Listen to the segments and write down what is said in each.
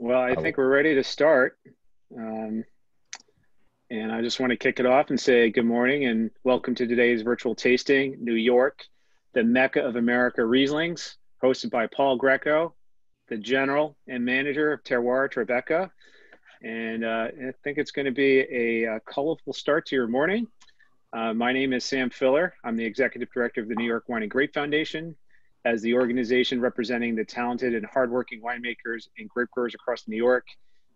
Well, I think we're ready to start. Um, and I just want to kick it off and say good morning and welcome to today's virtual tasting, New York, the Mecca of America Rieslings, hosted by Paul Greco, the General and Manager of Terroir Tribeca. And I think it's going to be a colorful start to your morning. My name is Sam Filler. I'm the Executive Director of the New York Wine and Grape Foundation. As the organization representing the talented and hardworking winemakers and grape growers across New York,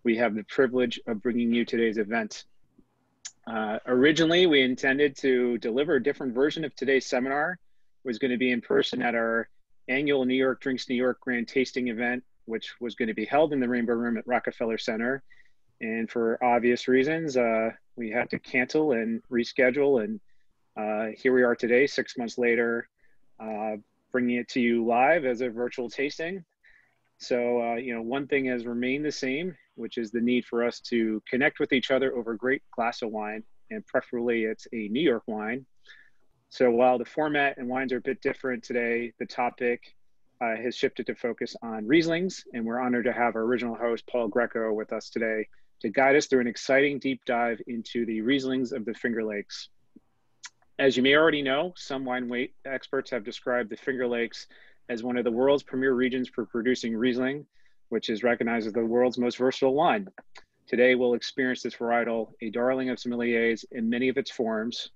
we have the privilege of bringing you today's event. Originally, we intended to deliver a different version of today's seminar. It was going to be in person at our annual New York Drinks New York Grand Tasting event, which was going to be held in the Rainbow Room at Rockefeller Center. And for obvious reasons, we had to cancel and reschedule. And here we are today, 6 months later, bringing it to you live as a virtual tasting. So, one thing has remained the same, which is the need for us to connect with each other over a great glass of wine, and preferably it's a New York wine. So while the format and wines are a bit different today, the topic has shifted to focus on Rieslings, and we're honored to have our original host, Paul Greco, with us today to guide us through an exciting deep dive into the Rieslings of the Finger Lakes. As you may already know, some wine experts have described the Finger Lakes as one of the world's premier regions for producing Riesling, which is recognized as the world's most versatile wine. Today, we'll experience this varietal, a darling of sommeliers in many of its forms,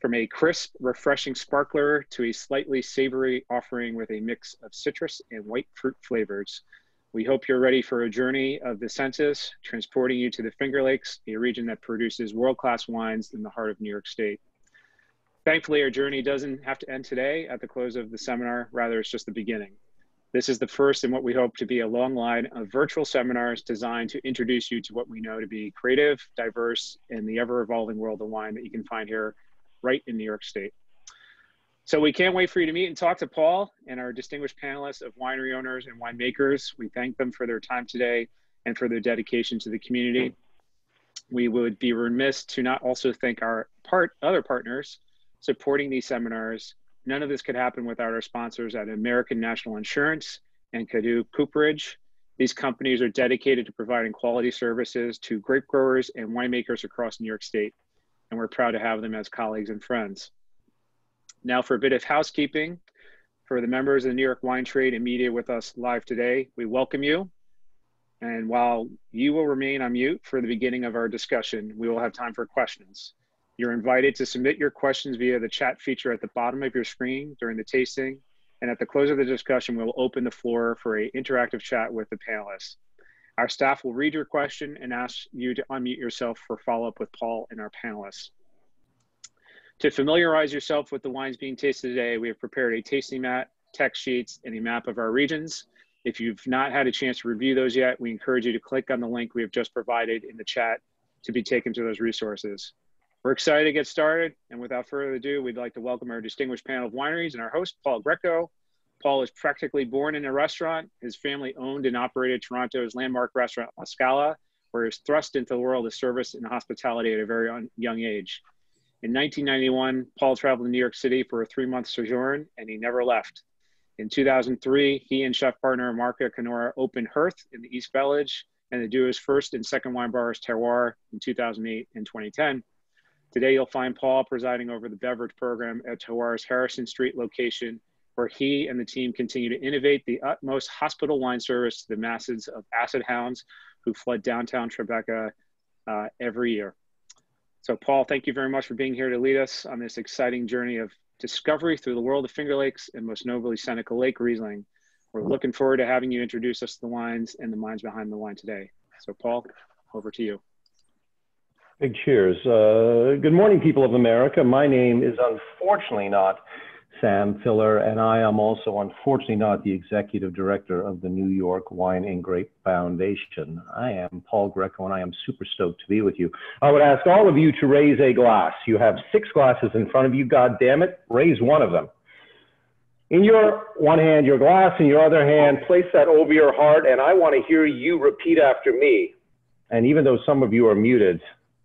from a crisp, refreshing sparkler to a slightly savory offering with a mix of citrus and white fruit flavors. We hope you're ready for a journey of the senses, transporting you to the Finger Lakes, a region that produces world-class wines in the heart of New York State. Thankfully, our journey doesn't have to end today at the close of the seminar. Rather, it's just the beginning. This is the first in what we hope to be a long line of virtual seminars designed to introduce you to what we know to be creative, diverse, and the ever-evolving world of wine that you can find here right in New York State. So we can't wait for you to meet and talk to Paul and our distinguished panelists of winery owners and winemakers. We thank them for their time today and for their dedication to the community. We would be remiss to not also thank our other partners supporting these seminars. None of this could happen without our sponsors at American National Insurance and Caddo Cooperage. These companies are dedicated to providing quality services to grape growers and winemakers across New York State, and we're proud to have them as colleagues and friends. Now for a bit of housekeeping. For the members of the New York wine trade and media with us live today, we welcome you. And while you will remain on mute for the beginning of our discussion, we will have time for questions. You're invited to submit your questions via the chat feature at the bottom of your screen during the tasting. And at the close of the discussion, we'll open the floor for an interactive chat with the panelists. Our staff will read your question and ask you to unmute yourself for follow-up with Paul and our panelists. To familiarize yourself with the wines being tasted today, we have prepared a tasting mat, text sheets, and a map of our regions. If you've not had a chance to review those yet, we encourage you to click on the link we have just provided in the chat to be taken to those resources. We're excited to get started, and without further ado, we'd like to welcome our distinguished panel of wineries and our host, Paul Greco. Paul was practically born in a restaurant. His family owned and operated Toronto's landmark restaurant, La Scala, where he was thrust into the world of service and hospitality at a very young age. In 1991, Paul traveled to New York City for a 3-month sojourn, and he never left. In 2003, he and chef partner Marca Canora opened Hearth in the East Village, and the duo's first and second wine bars, Terroir, in 2008 and 2010. Today, you'll find Paul presiding over the beverage program at Terroir's Harrison Street location, where he and the team continue to innovate the utmost hospital wine service to the masses of acid hounds who flood downtown Tribeca every year. So Paul, thank you very much for being here to lead us on this exciting journey of discovery through the world of Finger Lakes and most notably Seneca Lake Riesling. We're looking forward to having you introduce us to the wines and the minds behind the wine today. So Paul, over to you. Big cheers. Good morning, people of America. My name is unfortunately not Sam Filler, and I am also unfortunately not the Executive Director of the New York Wine and Grape Foundation. I am Paul Greco, and I am super stoked to be with you. I would ask all of you to raise a glass. You have 6 glasses in front of you. God damn it, raise one of them. In your one hand, your glass, in your other hand, place that over your heart, and I want to hear you repeat after me. And even though some of you are muted,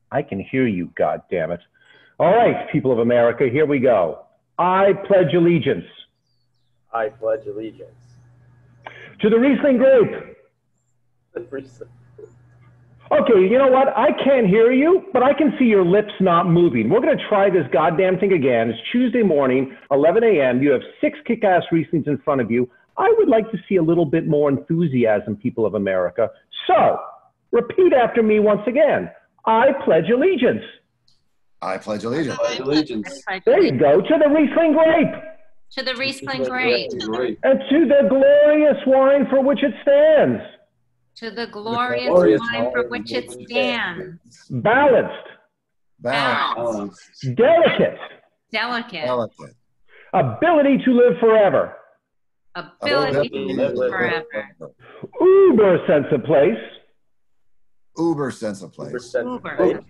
I can hear you, God damn it. All right, people of America, here we go. I pledge allegiance. I pledge allegiance. To the Riesling grape. Okay, you know what? I can't hear you, but I can see your lips not moving. We're going to try this goddamn thing again. It's Tuesday morning, 11 a.m. You have 6 kick-ass Rieslings in front of you. I would like to see a little bit more enthusiasm, people of America. So, repeat after me once again. I pledge allegiance. I pledge allegiance. I pledge allegiance. There you go. To the Riesling grape. To the Riesling grape. And to the glorious wine for which it stands. To the glorious wine for which it stands. Balanced. Balance. Delicate. Delicate. Delicate. Ability to live forever. Ability to live forever. Uber sense of place. Uber sense of place. Uber.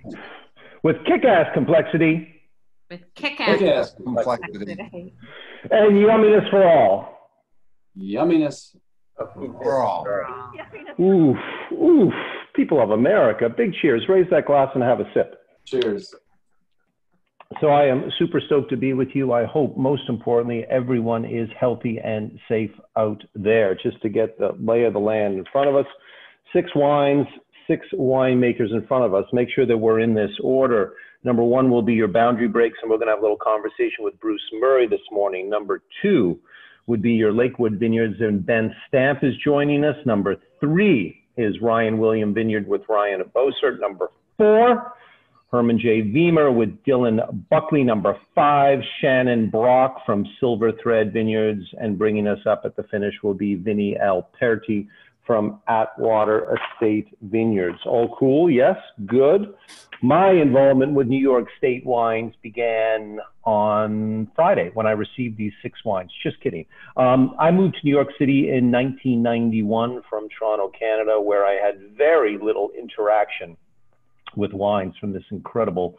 With kick-ass complexity. With kick-ass Complexity. And yumminess for all. Yumminess. For all. Oof, oof. People of America, big cheers. Raise that glass and have a sip. Cheers. So I am super stoked to be with you. I hope, most importantly, everyone is healthy and safe out there. Just to get the lay of the land in front of us, 6 wines, 6 winemakers in front of us. Make sure that we're in this order. Number 1 will be your boundary breaks, and we're going to have a little conversation with Bruce Murray this morning. Number 2 would be your Lakewood Vineyards, and Ben Stamp is joining us. Number 3 is Ryan William Vineyard with Ryan Bossert. Number 4, Hermann J. Wiemer with Dylan Buckley. Number 5, Shannon Brock from Silver Thread Vineyards. And bringing us up at the finish will be Vinny Alperti from Atwater Estate Vineyards. All cool? Yes? Good. My involvement with New York State wines began on Friday when I received these 6 wines. Just kidding. I moved to New York City in 1991 from Toronto, Canada, where I had very little interaction with wines from this incredible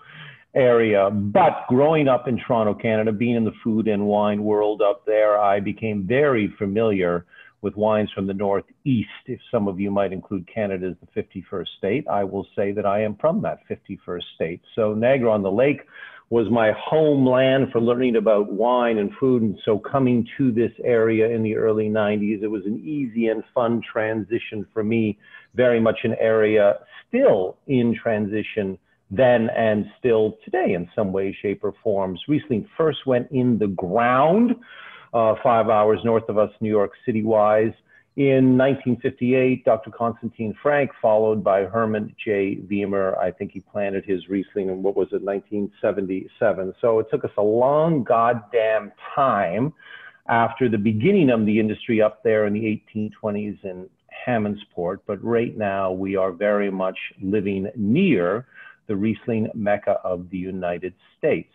area. But growing up in Toronto, Canada, being in the food and wine world up there, I became very familiar with wines from the Northeast. If some of you might include Canada as the 51st state, I will say that I am from that 51st state. So Niagara-on-the-Lake was my homeland for learning about wine and food. And so coming to this area in the early 90s, it was an easy and fun transition for me, very much an area still in transition then and still today in some way, shape, or forms. Riesling first went in the ground 5 hours north of us, New York City-wise. In 1958, Dr. Constantine Frank, followed by Hermann J. Wiemer. I think he planted his Riesling in, 1977. So it took us a long goddamn time after the beginning of the industry up there in the 1820s in Hammondsport. But right now, we are very much living near the Riesling Mecca of the United States.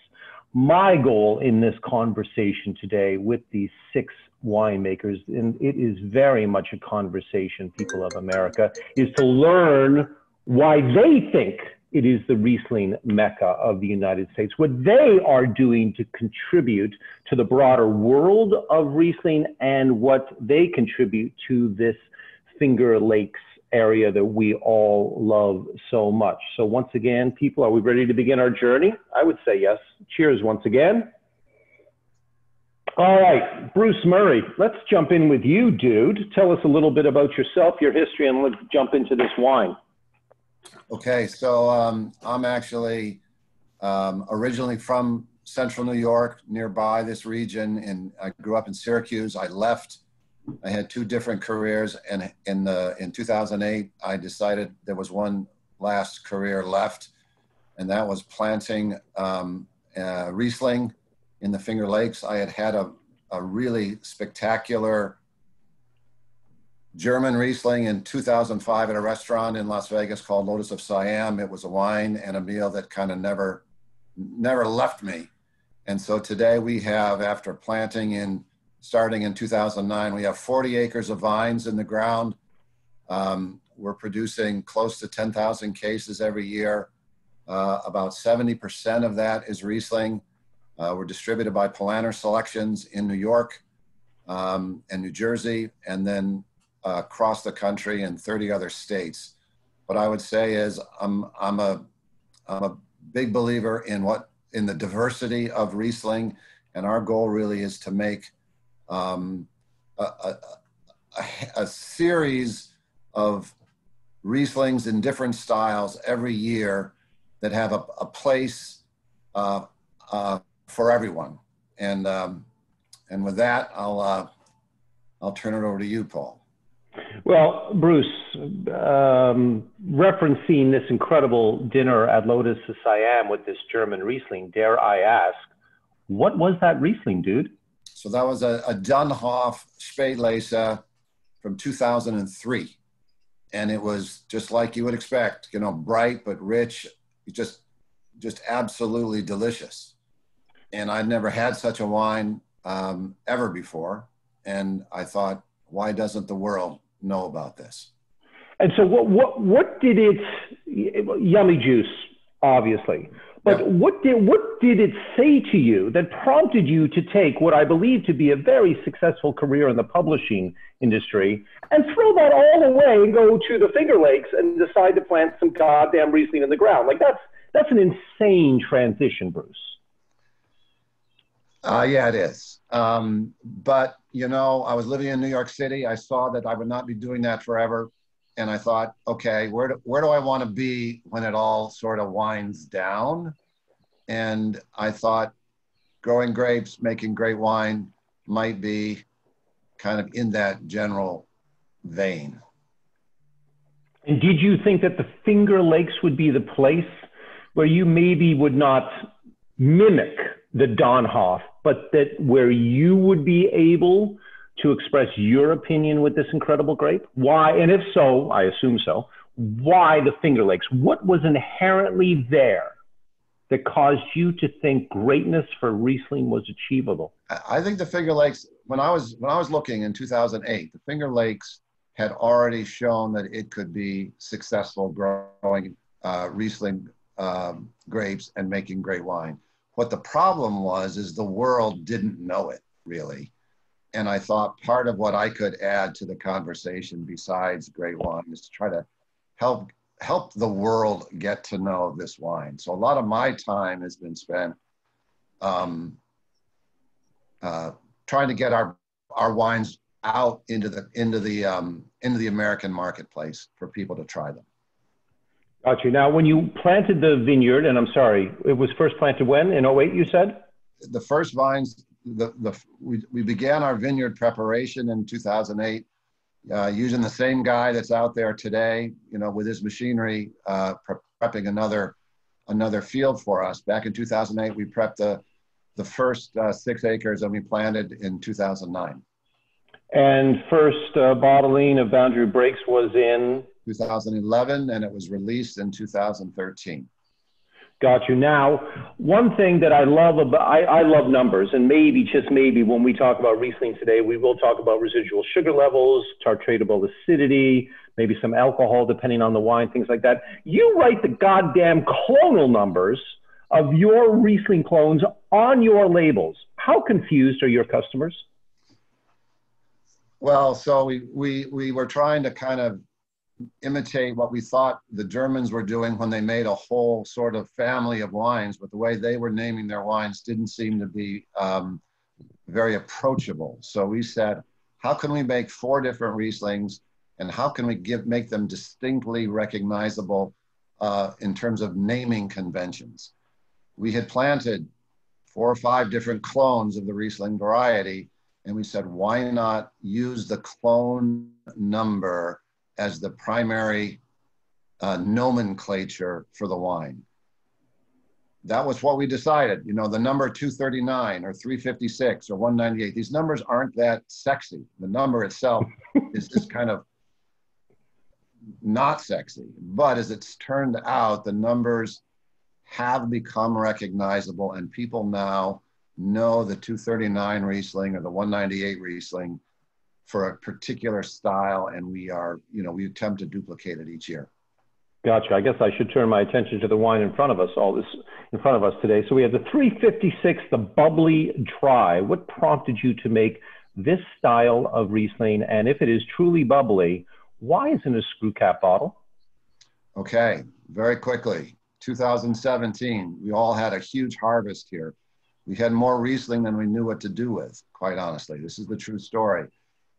My goal in this conversation today with these 6 winemakers, and it is very much a conversation, people of America, is to learn why they think it is the Riesling Mecca of the United States, what they are doing to contribute to the broader world of Riesling and what they contribute to this Finger Lakes area that we all love so much. So once again, people, are we ready to begin our journey? I would say yes. Cheers once again. All right, Bruce Murray, let's jump in with you, dude. Tell us a little bit about yourself, your history, and let's jump into this wine. Okay, so I'm actually originally from Central New York, nearby this region, and I grew up in Syracuse. I left. I had 2 different careers, and in 2008, I decided there was one last career left, and that was planting Riesling in the Finger Lakes. I had a really spectacular German Riesling in 2005 at a restaurant in Las Vegas called Lotus of Siam. It was a wine and a meal that kind of never left me. And so today we have, after planting starting in 2009, we have 40 acres of vines in the ground. We're producing close to 10,000 cases every year. About 70% of that is Riesling. We're distributed by Polaner Selections in New York and New Jersey, and then across the country in 30 other states. What I would say is I'm a big believer in the diversity of Riesling, and our goal really is to make a series of Rieslings in different styles every year that have a place for everyone. And with that, I'll turn it over to you, Paul. Well, Bruce, referencing this incredible dinner at Lotus of Siam with this German Riesling, dare I ask, what was that Riesling, dude? So that was a Dunhoff Spätlese from 2003. And it was just like you would expect, you know, bright but rich, just absolutely delicious. And I'd never had such a wine ever before. And I thought, why doesn't the world know about this? And so what did it, yummy juice, obviously, but Yeah. what did it say to you that prompted you to take what I believe to be a very successful career in the publishing industry and throw that all away and go to the Finger Lakes and decide to plant some goddamn Riesling in the ground? Like that's an insane transition, Bruce. Yeah, it is. But, you know, I was living in New York City. I saw that I would not be doing that forever. And I thought, okay, where do I want to be when it all sort of winds down? And I thought growing grapes, making great wine might be kind of in that general vein. And did you think that the Finger Lakes would be the place where you maybe would not mimic the Donhoff, but that where you would be able to express your opinion with this incredible grape? Why, and if so, I assume so, why the Finger Lakes? What was inherently there that caused you to think greatness for Riesling was achievable? I think the Finger Lakes, when I was looking in 2008, the Finger Lakes had already shown that it could be successful growing Riesling grapes and making great wine. What the problem was is the world didn't know it, really. And I thought part of what I could add to the conversation besides great wine is to try to help the world get to know this wine. So a lot of my time has been spent trying to get our wines out into the American marketplace for people to try them. Got you. Now, when you planted the vineyard, and I'm sorry, it was first planted when? In 08, you said? The first vines, we began our vineyard preparation in 2008 using the same guy that's out there today, you know, with his machinery prepping another field for us. Back in 2008, we prepped the first 6 acres and we planted in 2009. And first bottling of Boundary Breaks was in? 2011, and it was released in 2013. Got you. Now, one thing that I love about, I love numbers, and maybe, just maybe, when we talk about Riesling today, we will talk about residual sugar levels, tartratable acidity, maybe some alcohol, depending on the wine, things like that. You write the goddamn clonal numbers of your Riesling clones on your labels. How confused are your customers? Well, so we were trying to kind of imitate what we thought the Germans were doing when they made a whole sort of family of wines, but the way they were naming their wines didn't seem to be very approachable. So we said, how can we make 4 different Rieslings, and how can we make them distinctly recognizable in terms of naming conventions? We had planted 4 or 5 different clones of the Riesling variety, and we said, why not use the clone number as the primary nomenclature for the wine? That was what we decided. You know, the number 239 or 356 or 198, these numbers aren't that sexy. The number itself is just kind of not sexy. But as it's turned out, the numbers have become recognizable, and people now know the 239 Riesling or the 198 Riesling for a particular style, and we attempt to duplicate it each year. Gotcha. I guess I should turn my attention to the wine in front of us, all this in front of us today. So we have the 356, the Bubbly Dry. What prompted you to make this style of Riesling? And if it is truly bubbly, why isn't it a screw cap bottle? Okay, very quickly. 2017, we all had a huge harvest here. We had more Riesling than we knew what to do with, quite honestly. This is the true story.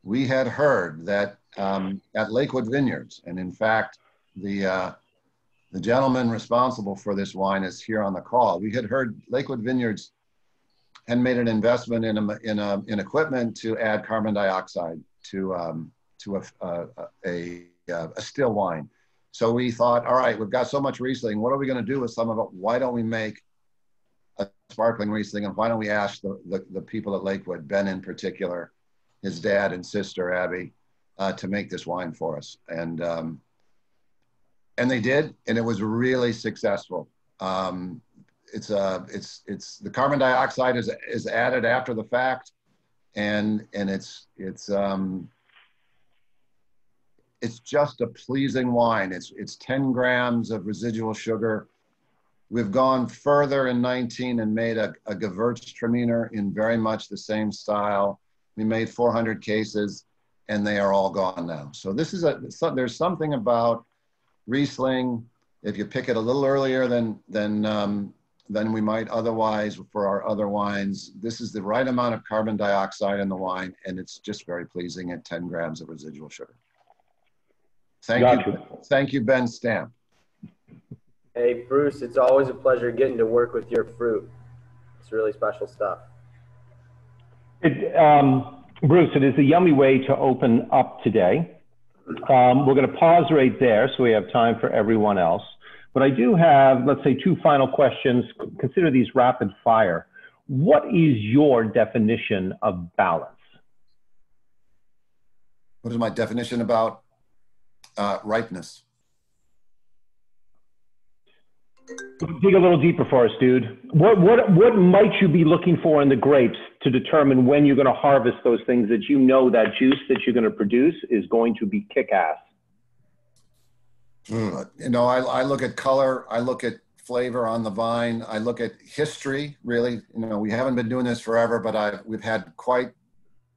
We had heard that at Lakewood Vineyards, and in fact, the gentleman responsible for this wine is here on the call. We had heard Lakewood Vineyards had made an investment in equipment to add carbon dioxide to a still wine. So we thought, all right, we've got so much Riesling. What are we going to do with some of it? Why don't we make a sparkling Riesling? And why don't we ask the people at Lakewood, Ben in particular, his dad and sister, Abby, to make this wine for us. And they did, and it was really successful. It's the carbon dioxide is added after the fact, and it's just a pleasing wine. It's 10 grams of residual sugar. We've gone further in 19 and made a Gewürztraminer in very much the same style. We made 400 cases, and they are all gone now. So this is there's something about Riesling, if you pick it a little earlier than we might otherwise for our other wines. This is the right amount of carbon dioxide in the wine, and it's just very pleasing at 10 grams of residual sugar. Thank you, Ben Stamp. Hey, Bruce, it's always a pleasure getting to work with your fruit. It's really special stuff. Bruce, it is a yummy way to open up today. We're going to pause right there so we have time for everyone else. But I do have, let's say, two final questions. Consider these rapid fire. What is your definition of balance? What is my definition about ripeness? Dig a little deeper for us, dude. What might you be looking for in the grapes to determine when you're going to harvest those things that you know that juice that you're going to produce is going to be kick-ass? You know, I look at color, I look at flavor on the vine, I look at history, really. You know, we haven't been doing this forever, but we've had quite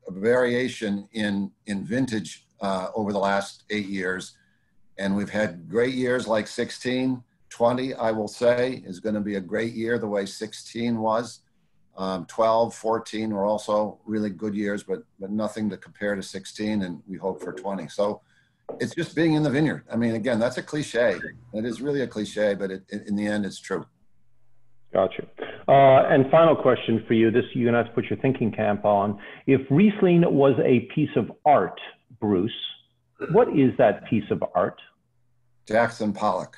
a variation in vintage over the last 8 years. And we've had great years like 16. 20, I will say, is going to be a great year the way 16 was. 12, 14 were also really good years, but nothing to compare to 16, and we hope for 20. So it's just being in the vineyard. I mean, again, that's a cliche. It is really a cliche, but in the end, it's true. Gotcha. And final question for you. This you're going to have to put your thinking cap on. If Riesling was a piece of art, Bruce, what is that piece of art? Jackson Pollock.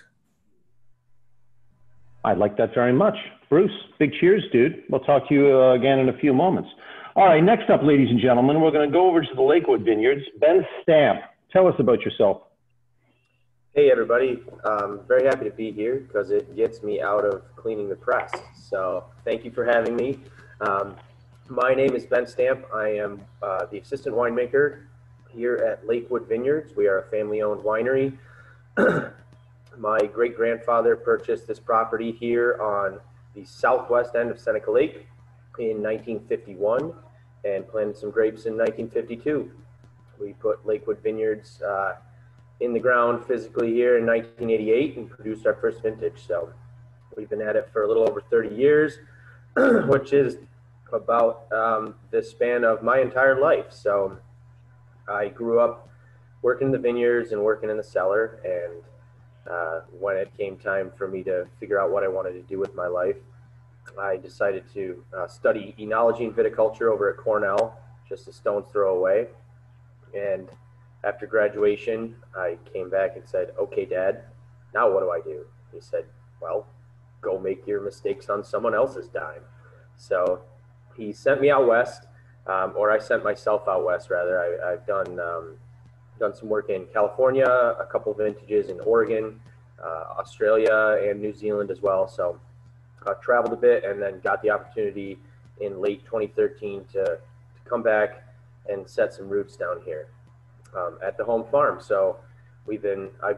I like that very much. Bruce, big cheers, dude. We'll talk to you again in a few moments. All right, next up, ladies and gentlemen, we're going to go over to the Lakewood Vineyards. Ben Stamp, tell us about yourself. Hey, everybody. Very happy to be here because it gets me out of cleaning the press. So thank you for having me. My name is Ben Stamp. I am the assistant winemaker here at Lakewood Vineyards. We are a family-owned winery. My great-grandfather purchased this property here on the southwest end of Seneca Lake in 1951 and planted some grapes in 1952. We put Lakewood Vineyards in the ground physically here in 1988 and produced our first vintage. So we've been at it for a little over 30 years, which is about the span of my entire life. So I grew up working in the vineyards and working in the cellar, and when it came time for me to figure out what I wanted to do with my life, I decided to study enology and viticulture over at Cornell, just a stone's throw away. And after graduation, I came back and said, okay, Dad, now what do I do? He said, well, go make your mistakes on someone else's dime. So he sent me out west, or I sent myself out west, rather. I've done some work in California, a couple of vintages in Oregon, Australia, and New Zealand as well. So I traveled a bit and then got the opportunity in late 2013 to come back and set some roots down here at the home farm. So I've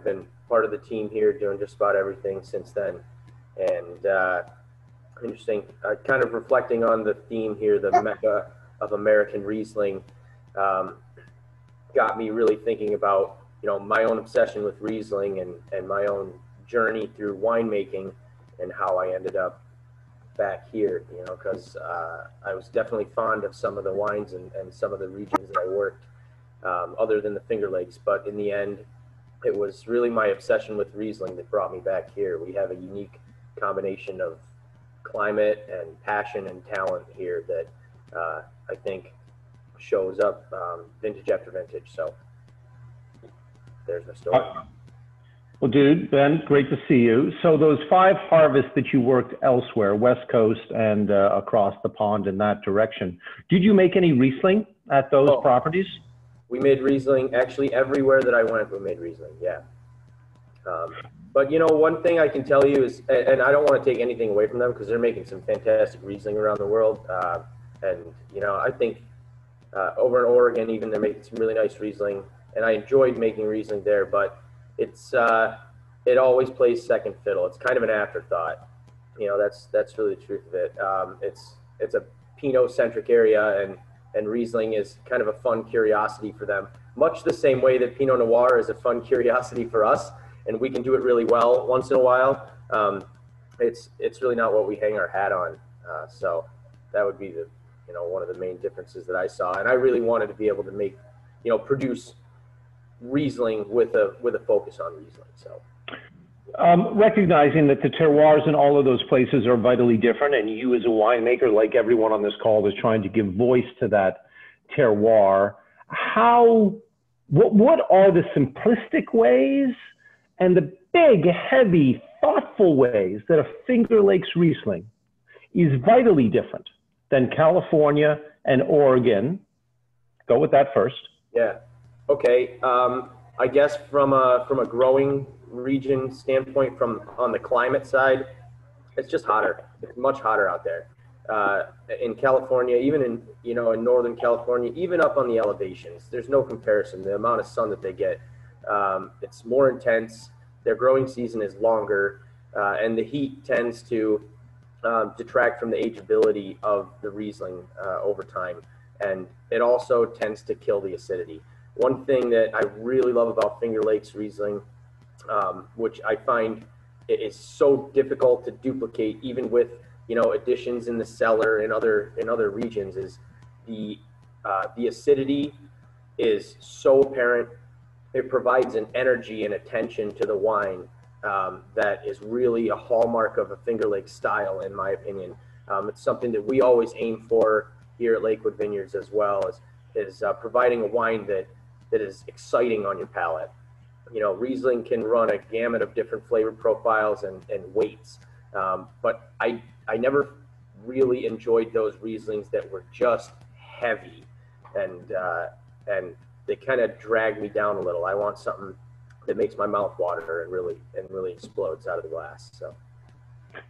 been part of the team here doing just about everything since then. And interesting, kind of reflecting on the theme here, the Mecca of American Riesling, got me really thinking about, you know, my own obsession with Riesling and my own journey through winemaking and how I ended up back here, you know, because I was definitely fond of some of the wines and some of the regions that I worked, other than the Finger Lakes. But in the end, it was really my obsession with Riesling that brought me back here. We have a unique combination of climate and passion and talent here that I think shows up vintage after vintage. So there's my story. Well, dude, Ben, great to see you. So those 5 harvests that you worked elsewhere, West Coast and across the pond in that direction, did you make any Riesling at those properties? We made Riesling actually everywhere that I went. We made Riesling, yeah. But you know, one thing I can tell you is, and I don't want to take anything away from them because they're making some fantastic Riesling around the world. And you know, I think over in Oregon, even they're making some really nice Riesling, and I enjoyed making Riesling there. But it's it always plays second fiddle. It's kind of an afterthought. You know, that's really the truth of it. It's a Pinot-centric area, and Riesling is kind of a fun curiosity for them. Much the same way that Pinot Noir is a fun curiosity for us, and we can do it really well once in a while. It's really not what we hang our hat on. So that would be one of the main differences that I saw. And I really wanted to be able to make, produce Riesling with a focus on Riesling. So. Recognizing that the terroirs in all of those places are vitally different, and you as a winemaker, like everyone on this call, is trying to give voice to that terroir, what are the simplistic ways and the big, heavy, thoughtful ways that a Finger Lakes Riesling is vitally different than California and Oregon? Go with that first. Yeah. Okay. I guess from a growing region standpoint, on the climate side, it's just hotter. It's much hotter out there. In California, even in Northern California, even up on the elevations, there's no comparison. The amount of sun that they get, it's more intense. Their growing season is longer, and the heat tends to detract from the ageability of the Riesling over time, and it also tends to kill the acidity. One thing that I really love about Finger Lakes Riesling, which I find is so difficult to duplicate, even with additions in the cellar in other regions, is the acidity is so apparent. It provides an energy and attention to the wine that is really a hallmark of a Finger Lakes style, in my opinion. It's something that we always aim for here at Lakewood Vineyards, as well as providing a wine that is exciting on your palate. Riesling can run a gamut of different flavor profiles and weights, but I never really enjoyed those Rieslings that were just heavy, and they kind of drag me down a little. I want something that makes my mouth water and really explodes out of the glass. So,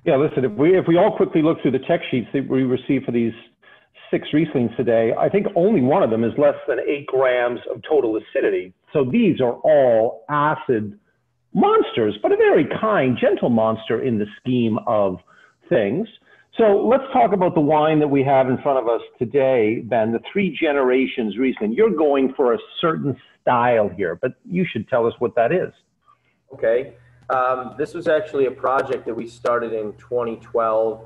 yeah, listen, if we all quickly look through the tech sheets that we received for these 6 Rieslings today, I think only one of them is less than 8 grams of total acidity. So these are all acid monsters, but a very kind, gentle monster in the scheme of things. So let's talk about the wine that we have in front of us today, Ben, the 3 Generations Riesling. You're going for a certain style here, but you should tell us what that is. Okay. This was actually a project that we started in 2012.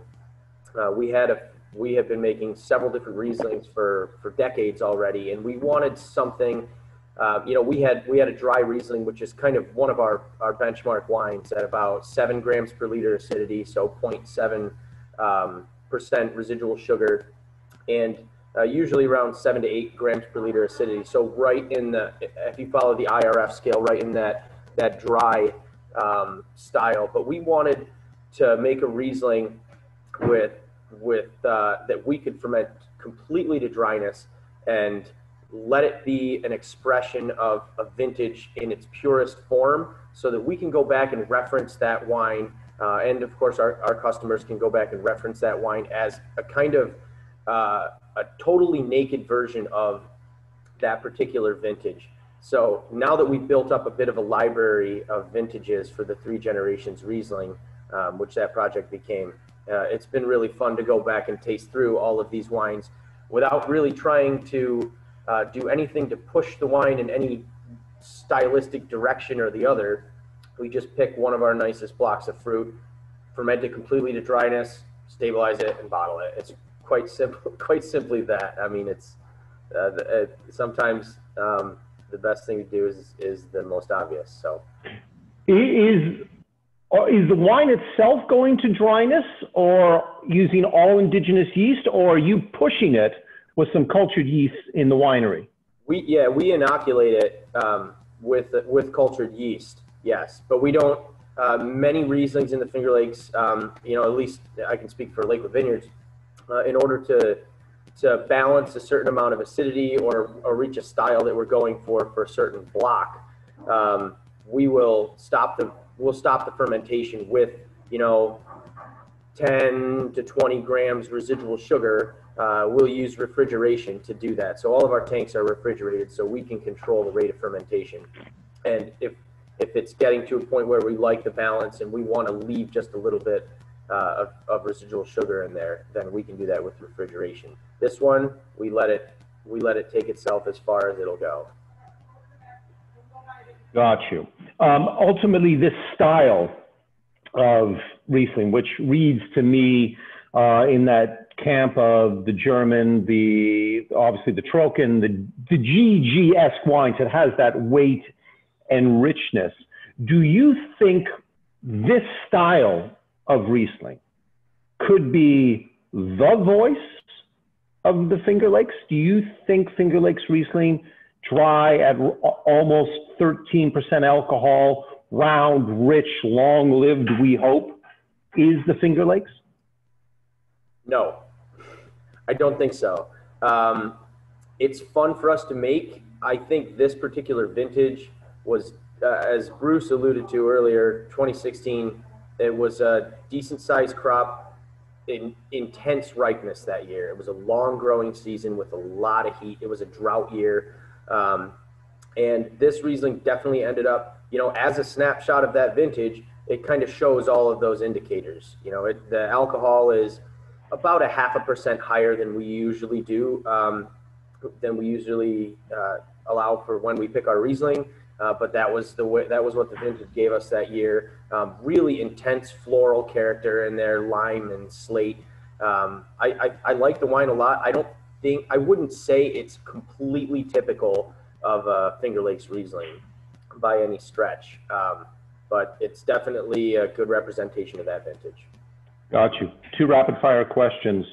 We have been making several different Rieslings for decades already, and we wanted something. We had a dry Riesling, which is kind of one of our benchmark wines, at about 7 grams per liter acidity, so 0.7% residual sugar, and usually around 7 to 8 grams per liter acidity. So right in if you follow the IRF scale, right in that dry style. But we wanted to make a Riesling with that we could ferment completely to dryness and let it be an expression of a vintage in its purest form, so that we can go back and reference that wine, and of course our customers can go back and reference that wine as a kind of a totally naked version of that particular vintage. So now that we've built up a bit of a library of vintages for the 3 Generations Riesling, which that project became, it's been really fun to go back and taste through all of these wines without really trying to do anything to push the wine in any stylistic direction or the other. We just pick one of our nicest blocks of fruit, ferment it completely to dryness, stabilize it, and bottle it. It's quite simple, quite simply that. I mean, it's sometimes the best thing to do is the most obvious. So is the wine itself going to dryness, or using all indigenous yeast, or are you pushing it with some cultured yeast in the winery? We inoculate it with cultured yeast, yes, but we don't. Many Rieslings in the Finger Lakes, at least I can speak for Lakewood Vineyards, in order to balance a certain amount of acidity or reach a style that we're going for a certain block, we'll stop the fermentation with 10 to 20 grams residual sugar. We'll use refrigeration to do that. So all of our tanks are refrigerated, so we can control the rate of fermentation. And if it's getting to a point where we like the balance and we want to leave just a little bit of residual sugar in there, then we can do that with refrigeration. This one, we let it take itself as far as it'll go. Got you. Ultimately, this style of Riesling, which reads to me in that camp of the German, obviously the Trocken, the GG-esque wines, it has that weight and richness. Do you think this style of Riesling could be the voice of the Finger Lakes? Do you think Finger Lakes Riesling, dry at almost 13% alcohol, round, rich, long-lived, we hope, is the Finger Lakes? No, I don't think so. It's fun for us to make. I think this particular vintage was, as Bruce alluded to earlier, 2016, it was a decent sized crop in intense ripeness that year. It was a long growing season with a lot of heat. It was a drought year. And this Riesling definitely ended up, as a snapshot of that vintage, it kind of shows all of those indicators. The alcohol is about 0.5% higher than we usually do, allow for when we pick our Riesling. But that was what the vintage gave us that year. Really intense floral character in there, lime and slate. I like the wine a lot. I wouldn't say it's completely typical of Finger Lakes Riesling by any stretch, but it's definitely a good representation of that vintage. Got you. 2 rapid fire questions.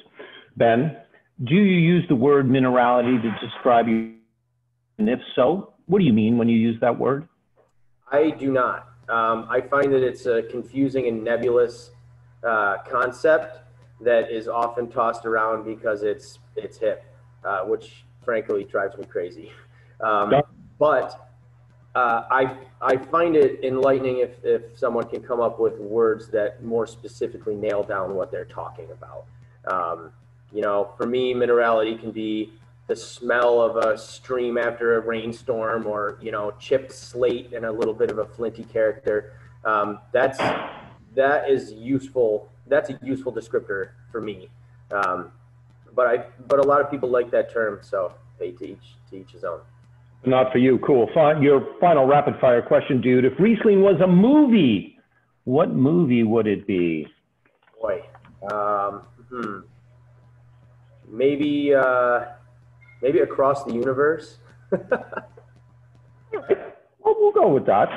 Ben, do you use the word minerality to describe you? And if so, what do you mean when you use that word? I do not. I find that it's a confusing and nebulous concept that is often tossed around because it's hip, which frankly drives me crazy. But I find it enlightening if someone can come up with words that more specifically nail down what they're talking about. For me, minerality can be the smell of a stream after a rainstorm, or chipped slate and a little bit of a flinty character. That is useful. That's a useful descriptor for me. But a lot of people like that term, so hey, to each his own. Not for you. Cool. Your final rapid fire question, dude. If Riesling was a movie, what movie would it be? Boy, maybe Across the Universe. Well, we'll go with that.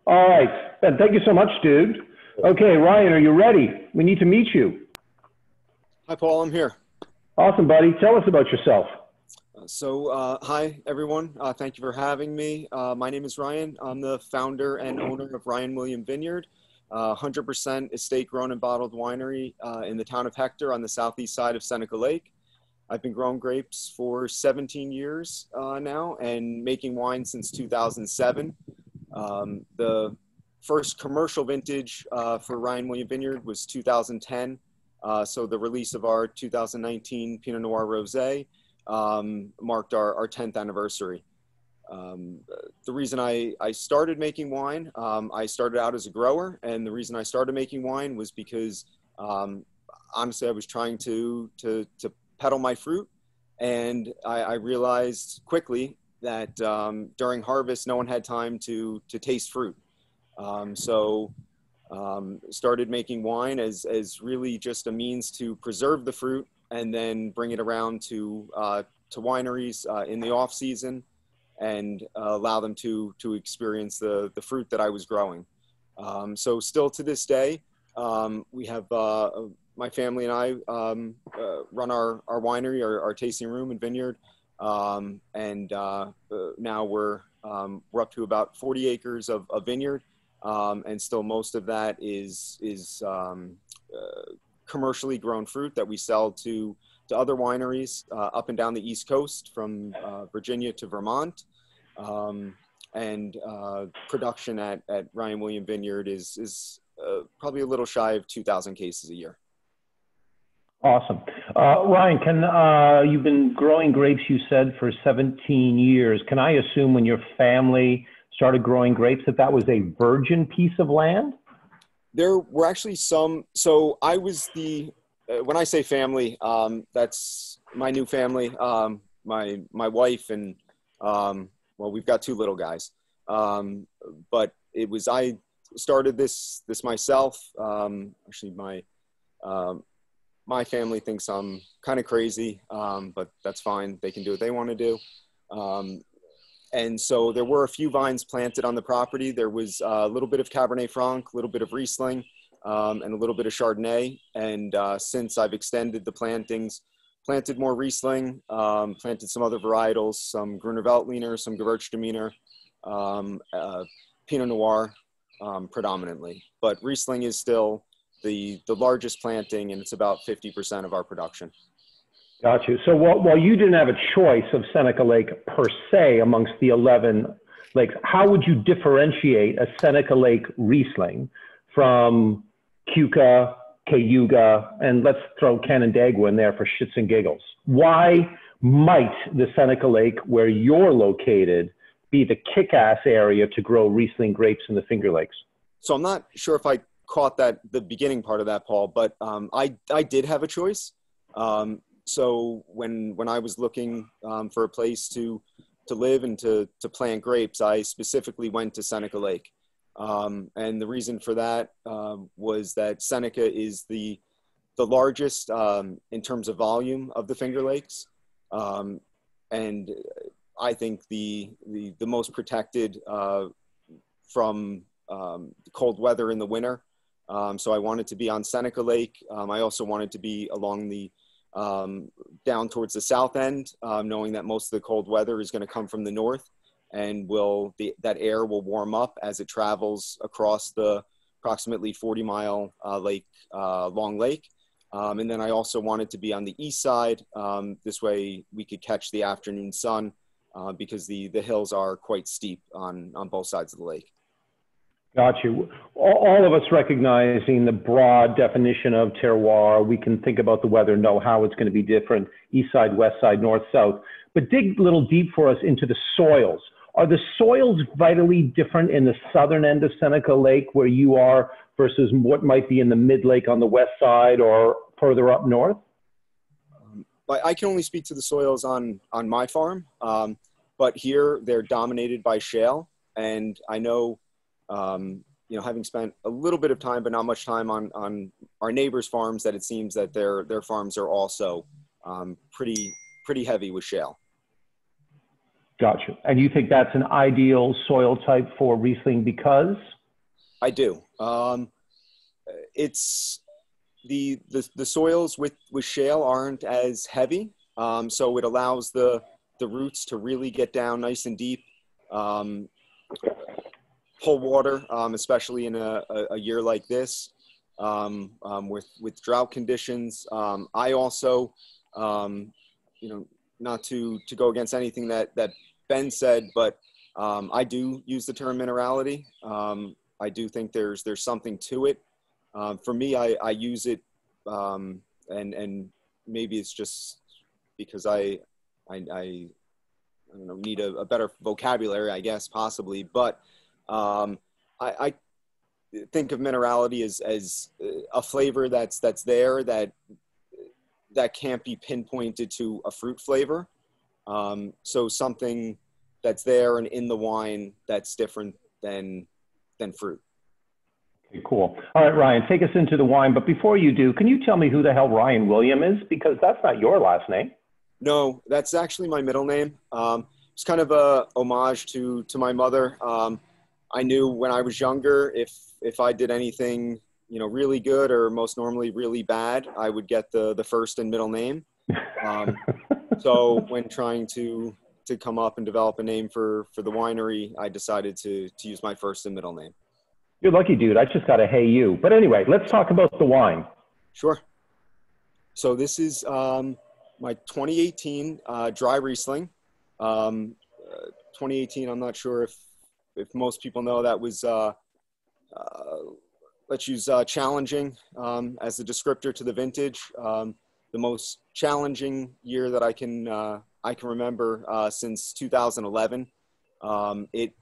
All right, Ben, thank you so much, dude. Okay, Ryan, are you ready? We need to meet you. Hi, Paul. I'm here. Awesome, buddy. Tell us about yourself. Hi, everyone. Thank you for having me. My name is Ryan. I'm the founder and owner of Ryan William Vineyard, 100% estate grown and bottled winery in the town of Hector on the southeast side of Seneca Lake. I've been growing grapes for 17 years now and making wine since 2007. The first commercial vintage for Ryan William Vineyard was 2010. So the release of our 2019 Pinot Noir Rosé marked our 10th anniversary. The reason I started making wine, I started out as a grower, and the reason I started making wine was because honestly I was trying to peddle my fruit, and I realized quickly that during harvest no one had time to taste fruit. Started making wine as really just a means to preserve the fruit and then bring it around to wineries in the off season. and allow them to experience the fruit that I was growing. So still to this day, we have my family and I run our winery, our tasting room and vineyard, and now we're up to about 40 acres of vineyard, and still most of that is commercially grown fruit that we sell to other wineries up and down the East Coast, from Virginia to Vermont. And production at Ryan William Vineyard is probably a little shy of 2,000 cases a year. Awesome. Ryan, you've been growing grapes, you said, for 17 years. Can I assume when your family started growing grapes that was a virgin piece of land? There were actually some. So I was when I say family, that's my new family, my wife, and well, we've got 2 little guys. But I started this myself. Actually, my family thinks I'm kind of crazy, but that's fine. They can do what they want to do. And so there were a few vines planted on the property. There was a little bit of Cabernet Franc, a little bit of Riesling, and a little bit of Chardonnay. And since I've extended the plantings, planted more Riesling, planted some other varietals, some Gruner Veltliner, some Gewürztraminer, Pinot Noir predominantly. But Riesling is still the largest planting, and it's about 50% of our production. Got you. So while you didn't have a choice of Seneca Lake per se amongst the 11 lakes, how would you differentiate a Seneca Lake Riesling from Keuka, Cayuga, and let's throw Canandaigua in there for shits and giggles? Why might the Seneca Lake, where you're located, be the kick-ass area to grow Riesling grapes in the Finger Lakes? So I'm not sure if I caught the beginning part of that, Paul, but I did have a choice. So when I was looking for a place to live and to plant grapes, I specifically went to Seneca Lake. And the reason for that was that Seneca is the largest in terms of volume of the Finger Lakes. And I think the most protected from cold weather in the winter. So I wanted to be on Seneca Lake. I also wanted to be along the down towards the south end, knowing that most of the cold weather is going to come from the north, and that air will warm up as it travels across the approximately 40-mile long lake. And then I also wanted to be on the east side. This way we could catch the afternoon sun because the hills are quite steep on both sides of the lake. Got you. All of us recognizing the broad definition of terroir, we can think about the weather, know how it's going to be different, east side, west side, north, south. But dig a little deep for us into the soils. Are the soils vitally different in the southern end of Seneca Lake where you are versus what might be in the mid-lake on the west side or further up north? I can only speak to the soils on my farm, but here they're dominated by shale. And I know, having spent a little bit of time, but not much time on our neighbors' farms, that it seems that their farms are also pretty heavy with shale. Gotcha. And you think that's an ideal soil type for Riesling because? I do. It's the soils with shale aren't as heavy, so it allows the roots to really get down nice and deep. Pull water, especially in a year like this, with drought conditions. I also, not to go against anything that Ben said, but I do use the term minerality. I do think there's something to it. For me, I use it, and maybe it's just because I don't know, need a better vocabulary, I guess, possibly, but I think of minerality as a flavor that's there that can't be pinpointed to a fruit flavor. So something that's there and in the wine that's different than fruit. Okay, cool. All right, Ryan, take us into the wine. But before you do, can you tell me who the hell Ryan William is? Because that's not your last name. No, that's actually my middle name. it's kind of a homage to my mother. I knew when I was younger, if I did anything, you know, really good or most normally really bad, I would get the first and middle name. So when trying to come up and develop a name for the winery, I decided to use my first and middle name. You're lucky, dude. I just got a hey you. But anyway, let's talk about the wine. Sure. So this is my 2018 dry Riesling. 2018, I'm not sure if most people know, that was, let's use challenging as the descriptor to the vintage. The most challenging year that I can remember since 2011. It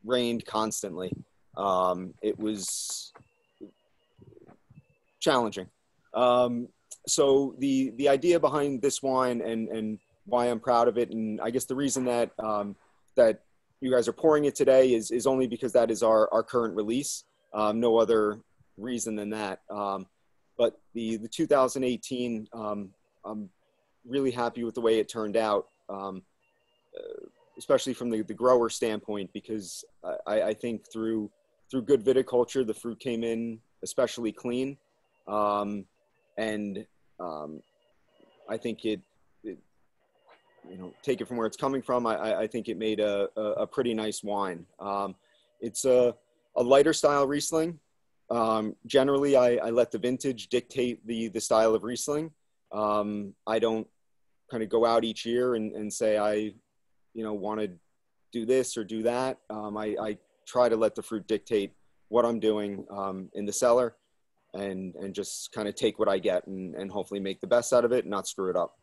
rained constantly. It was challenging. So the idea behind this wine and why I'm proud of it, and I guess the reason that that you guys are pouring it today is only because that is our current release. No other reason than that. But the 2018, I'm really happy with the way it turned out, especially from the grower standpoint, because I think through good viticulture, the fruit came in especially clean. And I think it, you know, take it from where it's coming from, I think it made a pretty nice wine. It's a lighter style Riesling. Generally, I let the vintage dictate the style of Riesling. I don't kind of go out each year and say I want to do this or do that. I try to let the fruit dictate what I'm doing in the cellar, and just kind of take what I get and hopefully make the best out of it and not screw it up.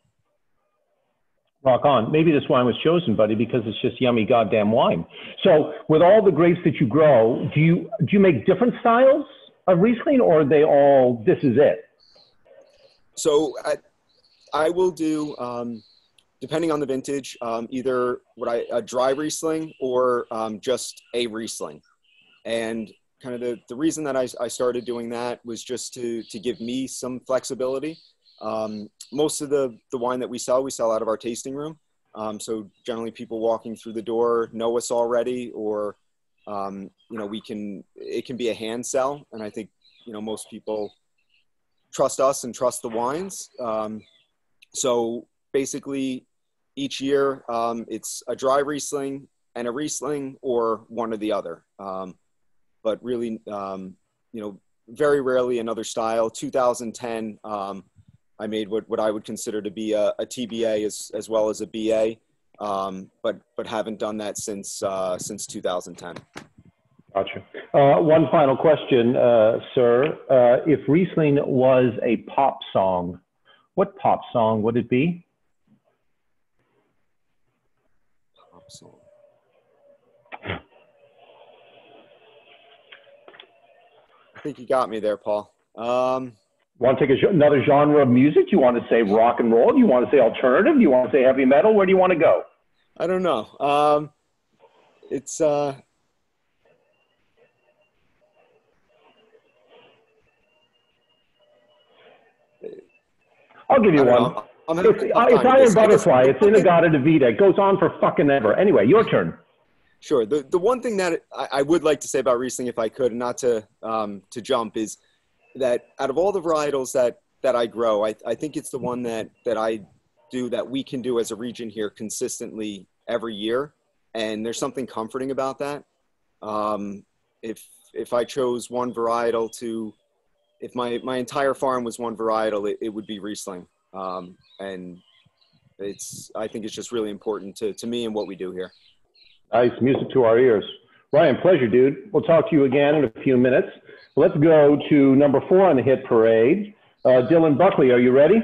Rock on. Maybe this wine was chosen, buddy, because it's just yummy goddamn wine. So with all the grapes that you grow, do you make different styles of Riesling, or are they all, this is it? So I will do, depending on the vintage, either a dry Riesling or just a Riesling. And kind of the reason that I started doing that was just to give me some flexibility. Most of the wine that we sell out of our tasting room. So generally people walking through the door know us already, or, it can be a hand sell. And I think, most people trust us and trust the wines. So basically each year it's a dry Riesling and a Riesling, or one or the other. But really, very rarely another style. 2010, I made what I would consider to be a TBA as well as a BA, but haven't done that since 2010. Gotcha. One final question, sir. If Riesling was a pop song, what pop song would it be? Pop song. I think you got me there, Paul. Want to take another genre of music? Do you want to say rock and roll? Do you want to say alternative? Do you want to say heavy metal? Where do you want to go? I don't know. It's I'll give you one. It's Iron Butterfly. It's Inagata Davida. It goes on for fucking ever. Anyway, your turn. Sure. The one thing that I would like to say about Riesling, if I could, and not to jump, is that out of all the varietals that I grow, I think it's the one that I do, that we can do as a region here consistently every year. And there's something comforting about that. If I chose one varietal if my entire farm was one varietal, it would be Riesling. And I think it's just really important to me and what we do here. Nice. Music to our ears. Ryan, pleasure, dude. We'll talk to you again in a few minutes. Let's go to number 4 on the hit parade. Dylan Buckley, are you ready?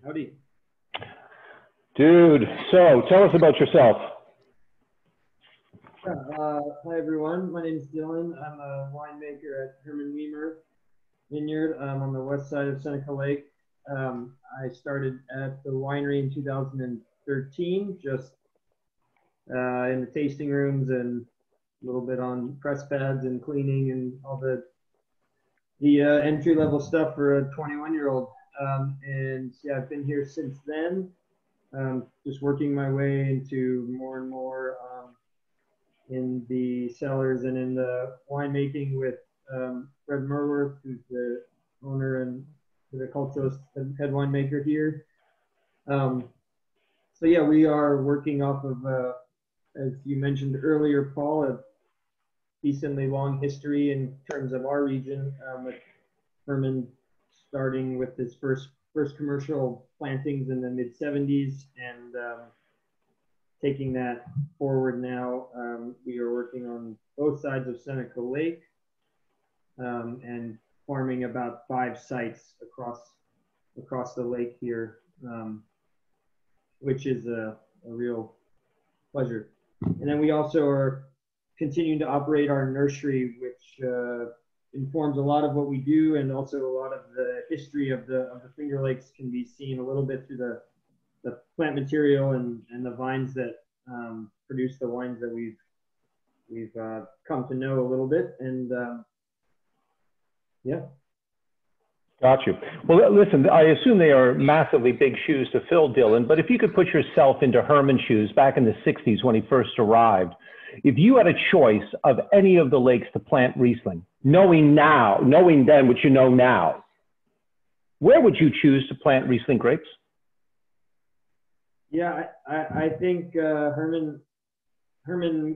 Howdy. Dude, so tell us about yourself. Hi, everyone. My name is Dylan. I'm a winemaker at Hermann Wiemer Vineyard on the west side of Seneca Lake. I started at the winery in 2013, just in the tasting rooms and a little bit on press pads and cleaning and all the entry-level stuff for a 21-year-old. And yeah, I've been here since then. just working my way into more and more in the cellars and in the winemaking with Fred Merworth, who's the owner and the culturalist head winemaker here. So yeah, we are working off of, as you mentioned earlier, Paul, a decently long history in terms of our region, with Hermann starting with his first commercial plantings in the mid 70s and taking that forward now. We are working on both sides of Seneca Lake and farming about 5 sites across the lake here, which is a real pleasure. And then we also are continuing to operate our nursery, which informs a lot of what we do, and also a lot of the history of the Finger Lakes can be seen a little bit through the plant material and the vines that produce the wines that we've come to know a little bit. And yeah. Got you. Well, listen, I assume they are massively big shoes to fill, Dylan, but if you could put yourself into Hermann's shoes back in the 60s when he first arrived, if you had a choice of any of the lakes to plant Riesling, knowing then what you know now, where would you choose to plant Riesling grapes? Yeah, I think Hermann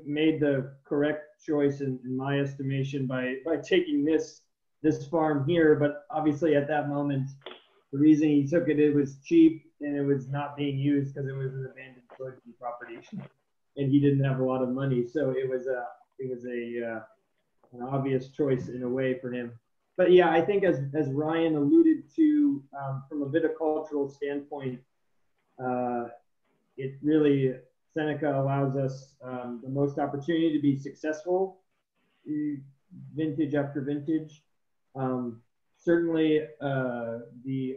made the correct choice in my estimation by taking this farm here. But obviously at that moment, the reason he took it was cheap and it was not being used because it was an abandoned soybean property, and he didn't have a lot of money. So it was an obvious choice in a way for him. But yeah, I think as Ryan alluded to, from a viticultural standpoint, it really, Seneca allows us the most opportunity to be successful vintage after vintage. Certainly, the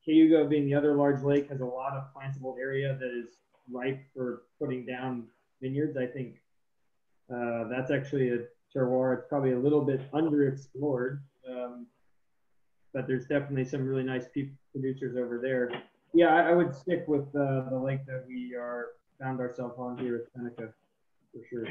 Cayuga being the other large lake has a lot of plantable area that is ripe for putting down vineyards. I think that's actually a terroir. It's probably a little bit underexplored, but there's definitely some really nice producers over there. Yeah, I would stick with the lake that we found ourselves on here at Seneca, for sure.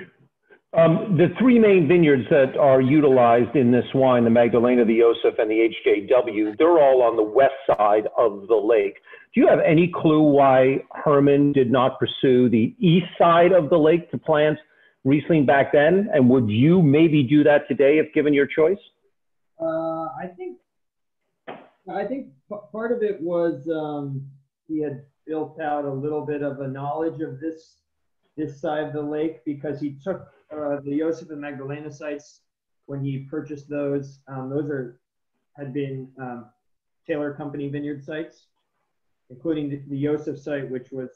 The 3 main vineyards that are utilized in this wine, the Magdalena, the Joseph, and the HJW, they're all on the west side of the lake. Do you have any clue why Hermann did not pursue the east side of the lake to plant Riesling back then? And would you maybe do that today if given your choice? I think part of it was he had built out a little bit of a knowledge of this side of the lake, because he took the Joseph and Magdalena sites when he purchased those. Those had been Taylor Company vineyard sites, including the Joseph site, which was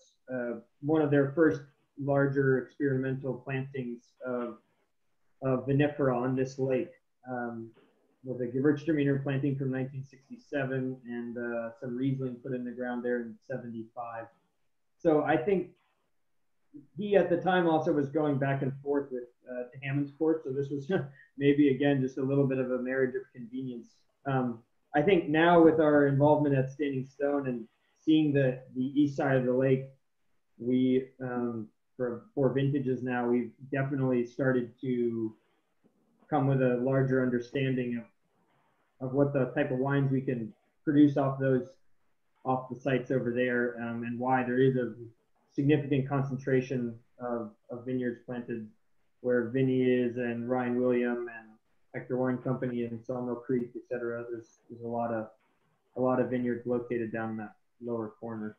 one of their first larger experimental plantings of vinifera on this lake, with a Gewürztraminer planting from 1967 and some Riesling put in the ground there in 75. So I think he at the time also was going back and forth with Hammondsport, so this was maybe again just a little bit of a marriage of convenience. I think now with our involvement at Standing Stone and seeing the east side of the lake, we for 4 vintages now, we've definitely started to come with a larger understanding of what the type of wines we can produce off the sites over there, and why there is a significant concentration of vineyards planted where Vinny is, and Ryan William and Hector Wine Company and Sawmill Creek, etc. There's a lot of vineyards located down that lower corner.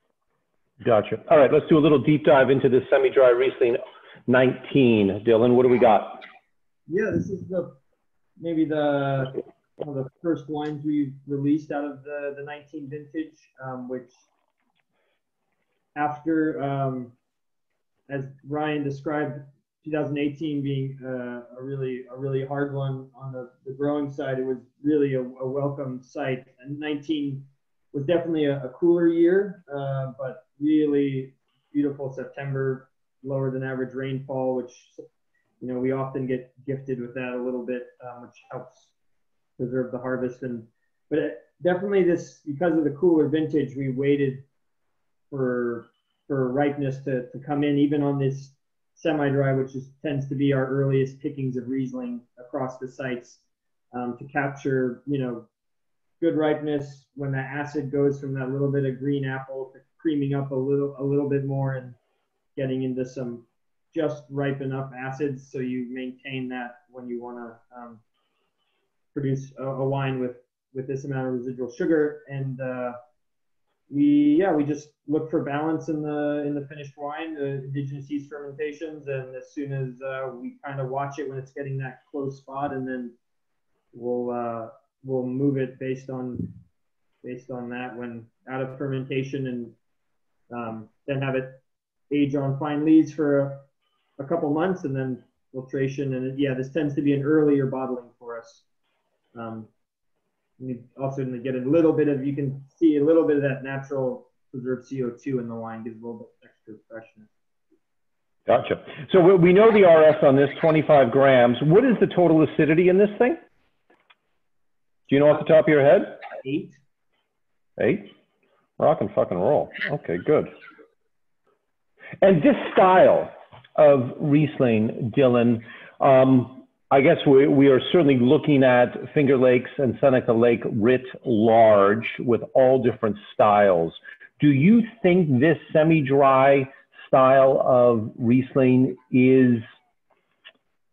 Gotcha. All right, let's do a little deep dive into this semi-dry Riesling 19. Dylan, what do we got? Yeah, this is maybe one of the first wines we released out of the 19 vintage, which after, as Ryan described, 2018 being a really hard one on the growing side, it was really a welcome sight. And 19 was definitely a cooler year, but really beautiful September, lower than average rainfall, which we often get gifted with that a little bit, which helps preserve the harvest. But definitely because of the cooler vintage, we waited for for ripeness to come in, even on this semi-dry, which tends to be our earliest pickings of Riesling across the sites, to capture, good ripeness when that acid goes from that little bit of green apple to creaming up a little bit more and getting into some just ripe enough acids, so you maintain that when you want to produce a wine with this amount of residual sugar. And we just look for balance in the finished wine, the indigenous yeast fermentations, and as soon as we kind of watch it when it's getting that close spot, and then we'll move it based on that when out of fermentation, and then have it age on fine lees for a couple months, and then filtration. And this tends to be an earlier bottling for us. We also get a little bit of, you can see a little bit of that natural preserved CO2 in the wine, gives a little bit extra freshness. Gotcha. So we know the RS on this, 25 grams. What is the total acidity in this thing? Do you know off the top of your head? 8. 8? Rock and fucking roll. Okay, good. And this style of Riesling, Dylan, I guess we are certainly looking at Finger Lakes and Seneca Lake writ large with all different styles. Do you think this semi-dry style of Riesling is,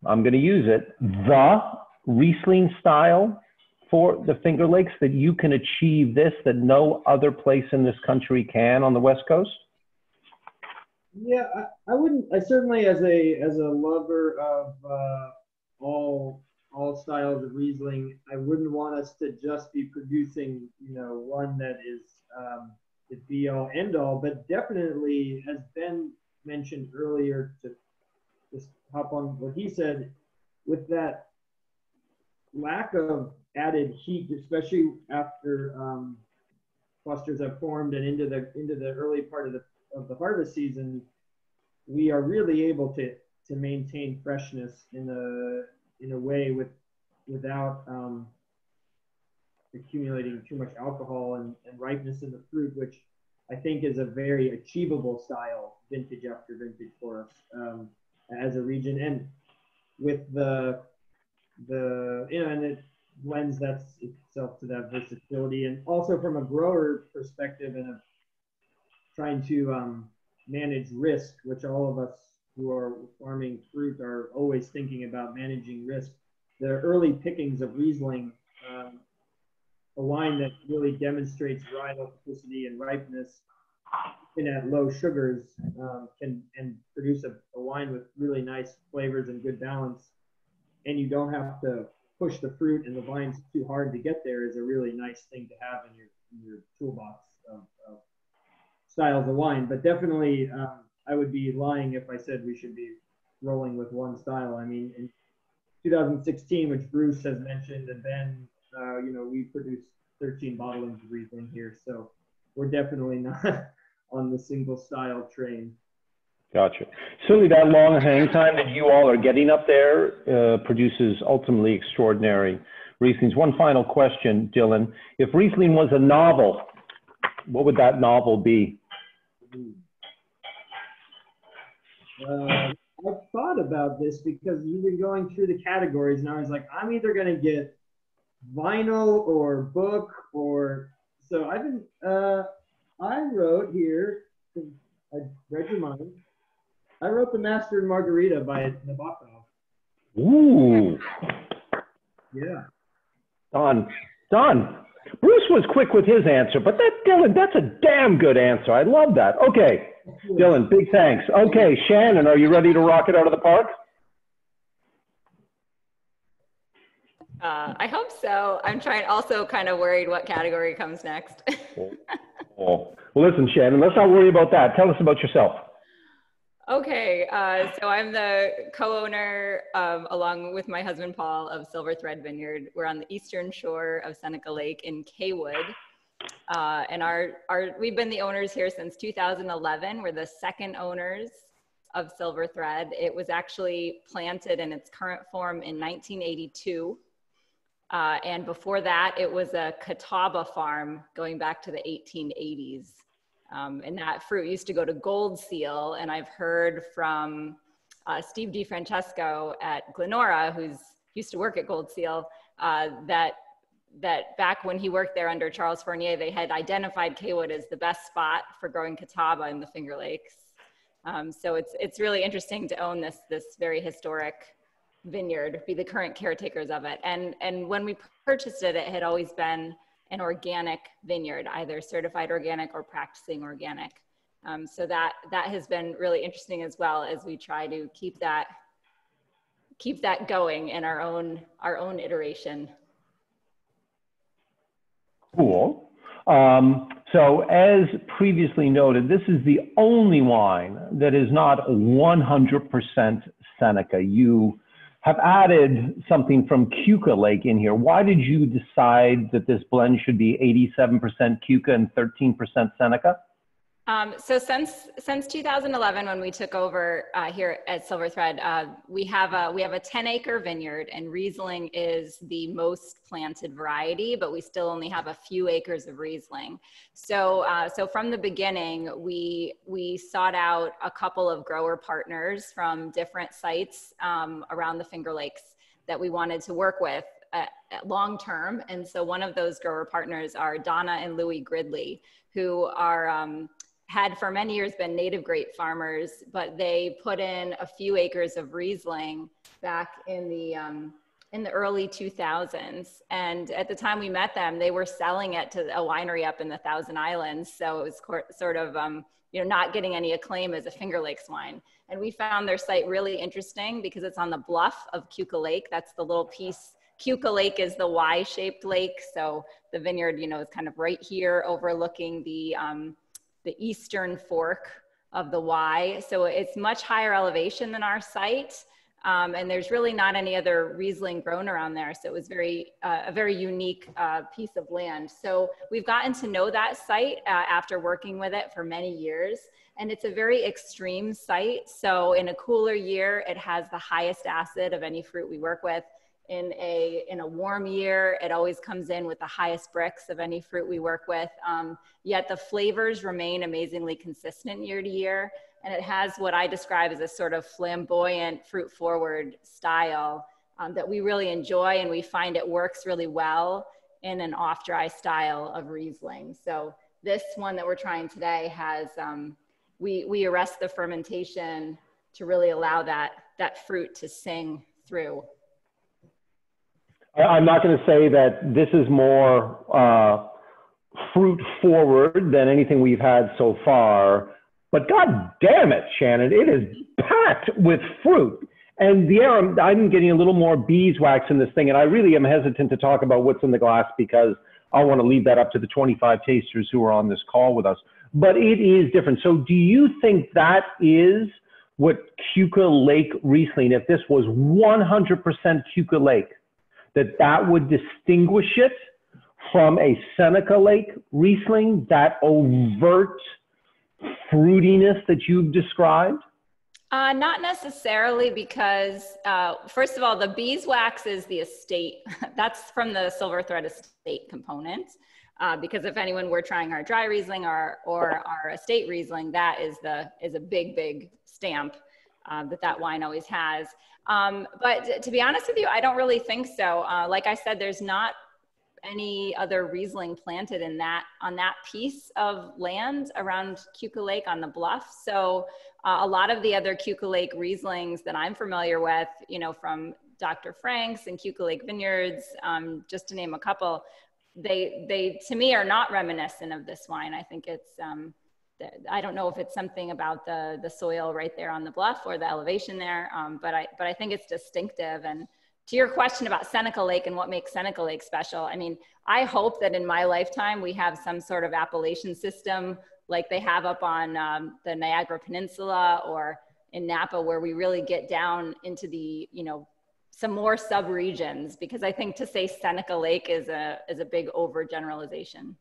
I'm going to use it, the Riesling style for the Finger Lakes, that you can achieve this that no other place in this country can on the West Coast? Yeah, I wouldn't. I certainly, as a lover of all styles of Riesling, I wouldn't want us to just be producing, one that is the be all end all. But definitely, as Ben mentioned earlier, to just hop on what he said, with that lack of added heat, especially after clusters have formed and into the early part of the harvest season, we are really able to maintain freshness in a way without accumulating too much alcohol and ripeness in the fruit, which I think is a very achievable style vintage after vintage for us as a region. And with the and it lends itself to that versatility, and also from a grower perspective and trying to manage risk, which all of us who are farming fruit are always thinking about managing risk. The early pickings of Riesling, a wine that really demonstrates varietal and ripeness, and at low sugars, can produce a wine with really nice flavors and good balance. And you don't have to push the fruit and the vines too hard to get there, is a really nice thing to have in your toolbox of styles of wine. But definitely, I would be lying if I said we should be rolling with one style. I mean, in 2016, which Bruce has mentioned, and Ben, we produced 13 bottlings of Riesling here, so we're definitely not on the single style train. Gotcha. Certainly that long hang time that you all are getting up there produces ultimately extraordinary Rieslings. One final question, Dylan. If Riesling was a novel, what would that novel be? I've thought about this because you've been going through the categories, and I was like, I'm either going to get vinyl or book, or so I've been. I wrote here. I read your mind. I wrote The Master and Margarita by Nabokov. Ooh. Yeah. Done. Bruce was quick with his answer, but Dylan, that's a damn good answer. I love that. Okay, Dylan, big thanks. Okay, Shannon, are you ready to rock it out of the park? I hope so. I'm also kind of worried what category comes next. Well, listen, Shannon, let's not worry about that. Tell us about yourself. Okay, so I'm the co-owner, along with my husband Paul, of Silver Thread Vineyard. We're on the eastern shore of Seneca Lake in Kaywood, and we've been the owners here since 2011. We're the second owners of Silver Thread. It was actually planted in its current form in 1982, and before that, it was a catawba farm going back to the 1880s. And that fruit used to go to Gold Seal. And I've heard from Steve DiFrancesco at Glenora, who's used to work at Gold Seal, that back when he worked there under Charles Fournier, they had identified Cawood as the best spot for growing catawba in the Finger Lakes. So it's really interesting to own this very historic vineyard, be the current caretakers of it. And when we purchased it, it had always been an organic vineyard, either certified organic or practicing organic. So that has been really interesting as well, as we try to keep that going in our own iteration. Cool. So as previously noted, this is the only wine that is not 100% Seneca. You have added something from Keuka Lake in here. Why did you decide that this blend should be 87% Keuka and 13% Seneca? So since 2011, when we took over here at Silver Thread, we have a 10-acre vineyard, and Riesling is the most planted variety, but we still only have a few acres of Riesling. So from the beginning, we sought out a couple of grower partners from different sites around the Finger Lakes that we wanted to work with long term. And so one of those grower partners are Donna and Louis Gridley, who are had for many years been native grape farmers, but they put in a few acres of Riesling back in the early 2000s. And at the time we met them, they were selling it to a winery up in the Thousand Islands. So it was sort of, not getting any acclaim as a Finger Lakes wine. And we found their site really interesting because it's on the bluff of Keuka Lake. That's the little piece. Keuka Lake is the Y-shaped lake. So the vineyard, is kind of right here overlooking the eastern fork of the Y. So it's much higher elevation than our site. And there's really not any other Riesling grown around there. So it was a very unique piece of land. So we've gotten to know that site after working with it for many years. And it's a very extreme site. So in a cooler year, it has the highest acid of any fruit we work with. In a warm year, it always comes in with the highest bricks of any fruit we work with. Yet the flavors remain amazingly consistent year to year. And it has what I describe as a sort of flamboyant, fruit-forward style that we really enjoy, and we find it works really well in an off-dry style of Riesling. So this one that we're trying today has, we arrest the fermentation to really allow that fruit to sing through. I'm not going to say that this is more fruit forward than anything we've had so far, but God damn it, Shannon, it is packed with fruit. And the air, I'm getting a little more beeswax in this thing, and I really am hesitant to talk about what's in the glass because I want to leave that up to the 25 tasters who are on this call with us. But it is different. So do you think that is what Keuka Lake Riesling, if this was 100% Keuka Lake, that would distinguish it from a Seneca Lake Riesling, that overt fruitiness that you've described? Not necessarily, because first of all, the beeswax is the estate. That's from the Silver Thread estate component. Because if anyone were trying our dry Riesling or our estate Riesling, that is a big stamp that wine always has. But to be honest with you, I don't really think so. Like I said, there's not any other Riesling planted on that piece of land around Keuka Lake on the bluff. So a lot of the other Keuka Lake Rieslings that I'm familiar with, from Dr. Frank's and Keuka Lake Vineyards, just to name a couple, they to me are not reminiscent of this wine. I think it's, I don't know if it's something about the soil right there on the bluff or the elevation there, but I think it's distinctive. And to your question about Seneca Lake and what makes Seneca Lake special, I mean, I hope that in my lifetime we have some sort of appellation system like they have up on the Niagara Peninsula or in Napa, where we really get down into the, some more sub-regions, because I think to say Seneca Lake is a big overgeneralization.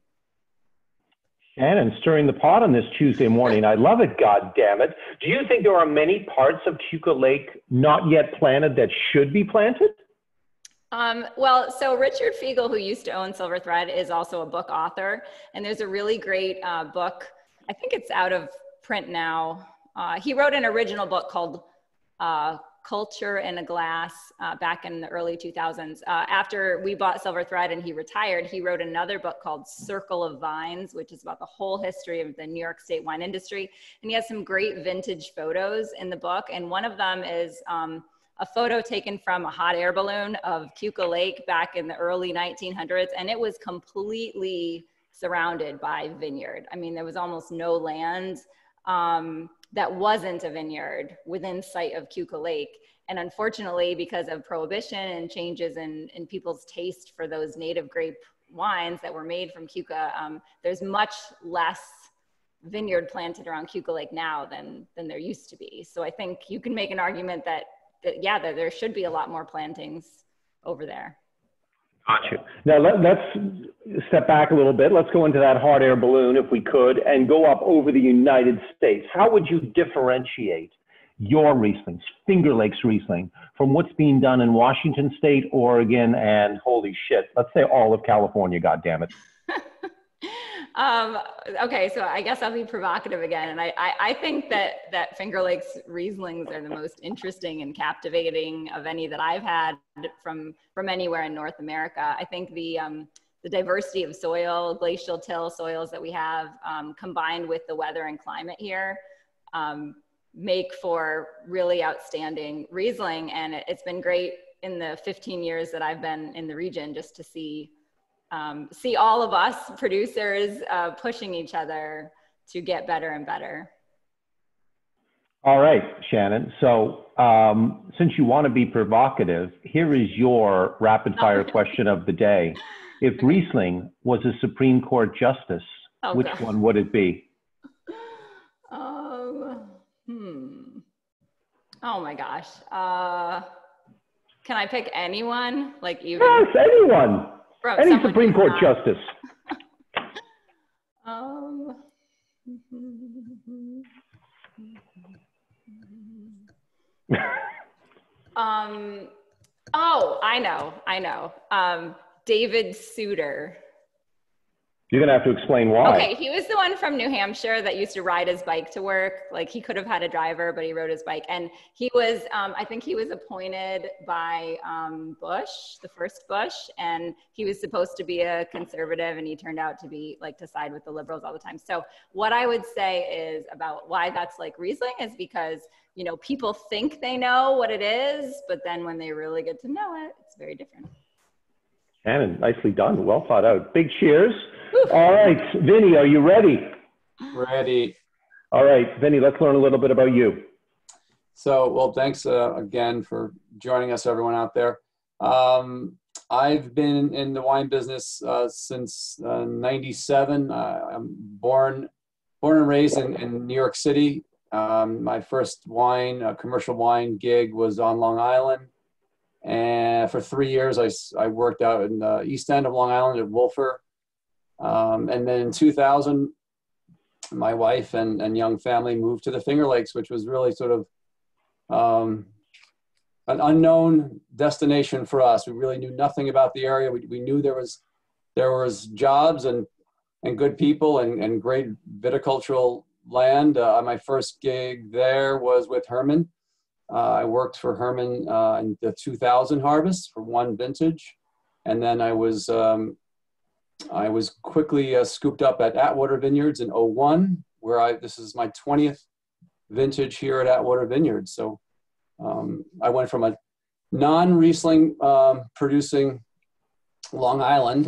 Shannon, stirring the pot on this Tuesday morning. I love it, God damn it. Do you think there are many parts of Keuka Lake not yet planted that should be planted? Well, so Richard Fiegel, who used to own Silver Thread, is also a book author. And there's a really great book I think it's out of print now. He wrote an original book called Culture in a Glass back in the early 2000s. After we bought Silver Thread and he retired, he wrote another book called Circle of Vines, which is about the whole history of the New York State wine industry. And he has some great vintage photos in the book. And one of them is a photo taken from a hot air balloon of Keuka Lake back in the early 1900s. And it was completely surrounded by vineyard. I mean, there was almost no land that wasn't a vineyard within sight of Keuka Lake. And unfortunately, because of prohibition and changes in people's taste for those native grape wines that were made from Keuka, there's much less vineyard planted around Keuka Lake now than there used to be. So I think you can make an argument that there should be a lot more plantings over there. Gotcha. Now let's step back a little bit. Let's go into that hot air balloon, if we could, and go up over the United States. How would you differentiate your Rieslings, Finger Lakes Riesling, from what's being done in Washington State, Oregon, and holy shit, let's say all of California, goddammit. Okay, so I guess I'll be provocative again. And I think that Finger Lakes Rieslings are the most interesting and captivating of any that I've had from anywhere in North America. I think the diversity of soil, glacial till soils that we have, combined with the weather and climate here, make for really outstanding Riesling. And it's been great in the 15 years that I've been in the region just to see all of us producers pushing each other to get better and better. All right, Shannon. So since you want to be provocative, here is your rapid fire question of the day. If Riesling was a Supreme Court justice, which one would it be? Oh my gosh. Can I pick anyone? Like even? Yes, anyone. Any Supreme Court justice. Oh, I know. David Souter. You're going to have to explain why. Okay, he was the one from New Hampshire that used to ride his bike to work. Like he could have had a driver, but he rode his bike. And he was, I think he was appointed by Bush, the first Bush, and he was supposed to be a conservative and he turned out to be like to side with the liberals all the time. So what I would say is about why that's like Riesling is because, you know, people think they know what it is, but then when they really get to know it, it's very different. Shannon, nicely done. Well thought out. Big cheers. All right, Vinny, are you ready? Ready. All right, Vinny, let's learn a little bit about you. So, well, thanks again for joining us, everyone out there. I've been in the wine business since '97. I'm born and raised in New York City. My first commercial wine gig was on Long Island. And for 3 years, I worked out in the East End of Long Island at Wolfer. And then in 2000, my wife and young family moved to the Finger Lakes, which was really sort of an unknown destination for us. We really knew nothing about the area. We knew there was jobs and good people and great viticultural land. My first gig there was with Hermann. I worked for Hermann in the 2000 harvest for one vintage. And then I was quickly scooped up at Atwater Vineyards in '01, where this is my 20th vintage here at Atwater Vineyards. So I went from a non-Riesling producing Long Island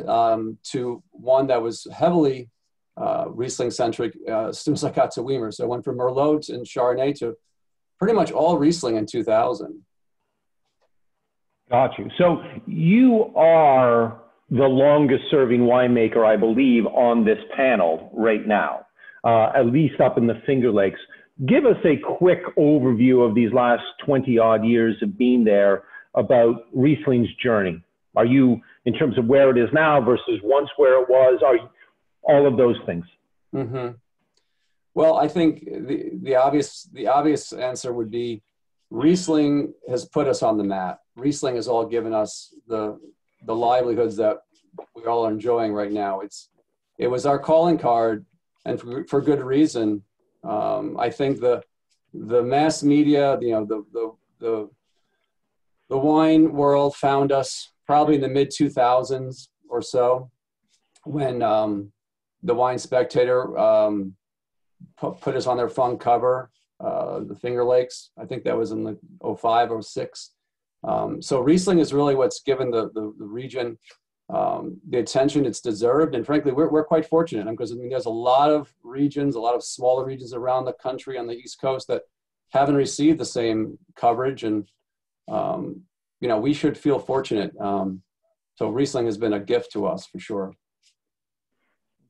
to one that was heavily Riesling centric as soon as I got to Wiemer. So I went from Merlot and Chardonnay to pretty much all Riesling in 2000. Got you. So you are the longest serving winemaker, I believe, on this panel right now, at least up in the Finger Lakes. Give us a quick overview of these last 20 odd years of being there about Riesling's journey. Are you, in terms of where it is now versus once where it was, all of those things? Mm-hmm. Well, I think the obvious answer would be Riesling has put us on the map. Riesling has all given us the livelihoods that we all are enjoying right now. It was our calling card and for good reason. I think the mass media, the wine world found us probably in the mid 2000s or so, when the Wine Spectator put us on their front cover, the Finger Lakes. I think that was in the 05, 06. So Riesling is really what's given the region the attention it's deserved. And frankly, we're quite fortunate, because I mean, there's a lot of regions, a lot of smaller regions around the country on the East Coast that haven't received the same coverage. And, we should feel fortunate. So Riesling has been a gift to us for sure.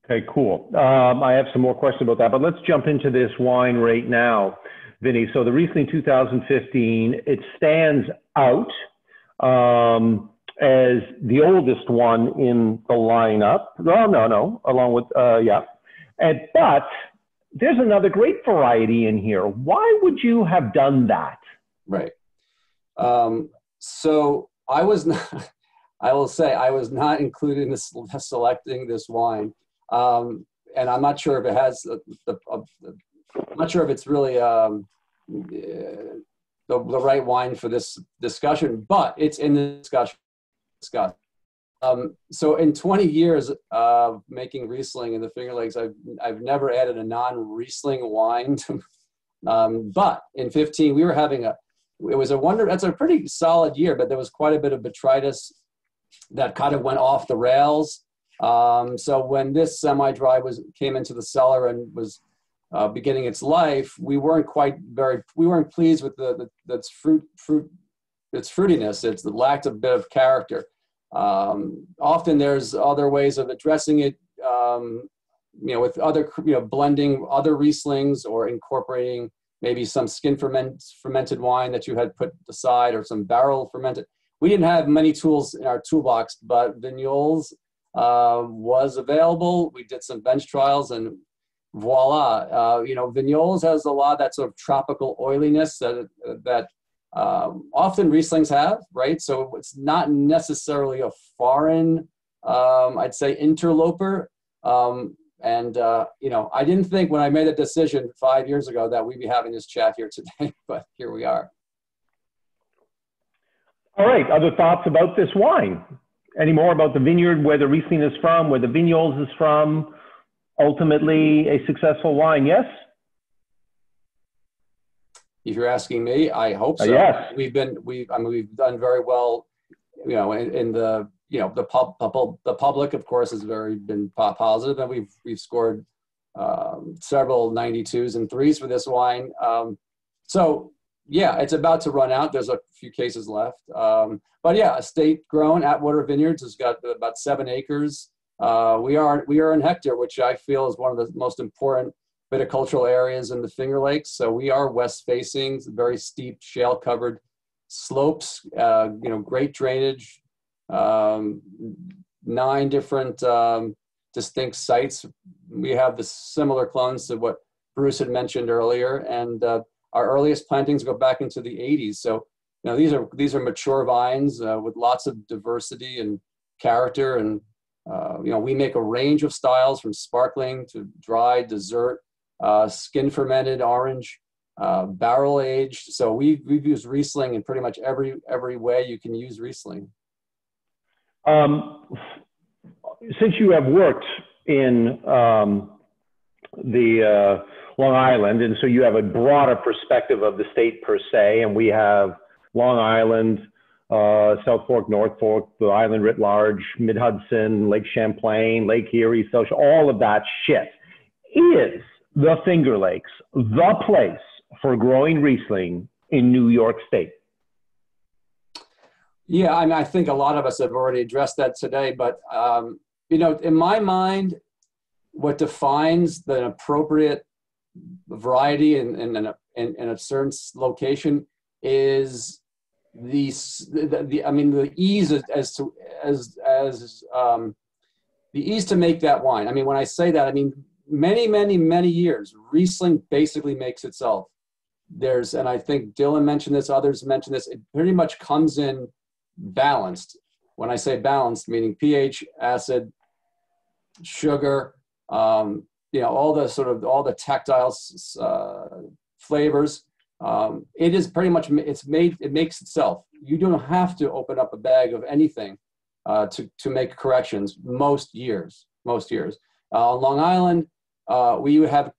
Okay, cool. I have some more questions about that, but let's jump into this wine right now, Vinny. So the Riesling 2015, it stands out as the oldest one in the lineup. Well, no, along with, but there's another grape variety in here. Why would you have done that? Right. So I was not, I will say I was not included in selecting this wine. And I'm not sure if it has I'm not sure if it's really the right wine for this discussion, but it's in the discussion. So in 20 years of making Riesling in the Finger Lakes, I've never added a non-Riesling wine to, but in 15 we were having that's a pretty solid year, but there was quite a bit of botrytis that kind of went off the rails. So when this semi-dry came into the cellar and was beginning its life, we weren't pleased with its fruitiness. It lacked a bit of character. Often there's other ways of addressing it, with other, blending other Rieslings or incorporating maybe some skin fermented wine that you had put aside, or some barrel fermented. We didn't have many tools in our toolbox, but Vineyards was available. We did some bench trials, and voila, Vineyards has a lot of that sort of tropical oiliness that often Rieslings have, right? So it's not necessarily a foreign, I'd say, interloper. I didn't think when I made a decision 5 years ago that we'd be having this chat here today, but here we are. All right, other thoughts about this wine? Any more about the vineyard, where the Riesling is from, where the Vineyards is from? Ultimately, a successful wine, yes? If you're asking me, I hope so. Yes. We've done very well, in the public, of course, has been positive, and we've scored several 92s and 3s for this wine. So yeah, it's about to run out. There's a few cases left. But yeah, estate grown Atwater Vineyards has got about 7 acres. We are in Hector, which I feel is one of the most important viticultural areas in the Finger Lakes. So we are west facing, very steep, shale covered slopes, great drainage, 9 different distinct sites. We have the similar clones to what Bruce had mentioned earlier, and our earliest plantings go back into the 80s. So these are mature vines with lots of diversity and character, and we make a range of styles from sparkling to dry, dessert, skin fermented, orange, barrel aged. So we've used Riesling in pretty much every way you can use Riesling. Since you have worked in the Long Island, and so you have a broader perspective of the state per se, and we have Long Island, South Fork, North Fork, the island writ large, Mid-Hudson, Lake Champlain, Lake Erie, social, all of that shit. Is the Finger Lakes the place for growing Riesling in New York State? Yeah, I mean, I think a lot of us have already addressed that today, but in my mind, what defines the appropriate variety in a certain location is the ease the ease to make that wine. I mean, when I say that, I mean many years Riesling basically makes itself. And I think Dylan mentioned this, others mentioned this, it pretty much comes in balanced. When I say balanced, meaning pH, acid, sugar, all the tactile flavors. It is pretty much, it makes itself. You don't have to open up a bag of anything to make corrections most years. On Long Island, we would have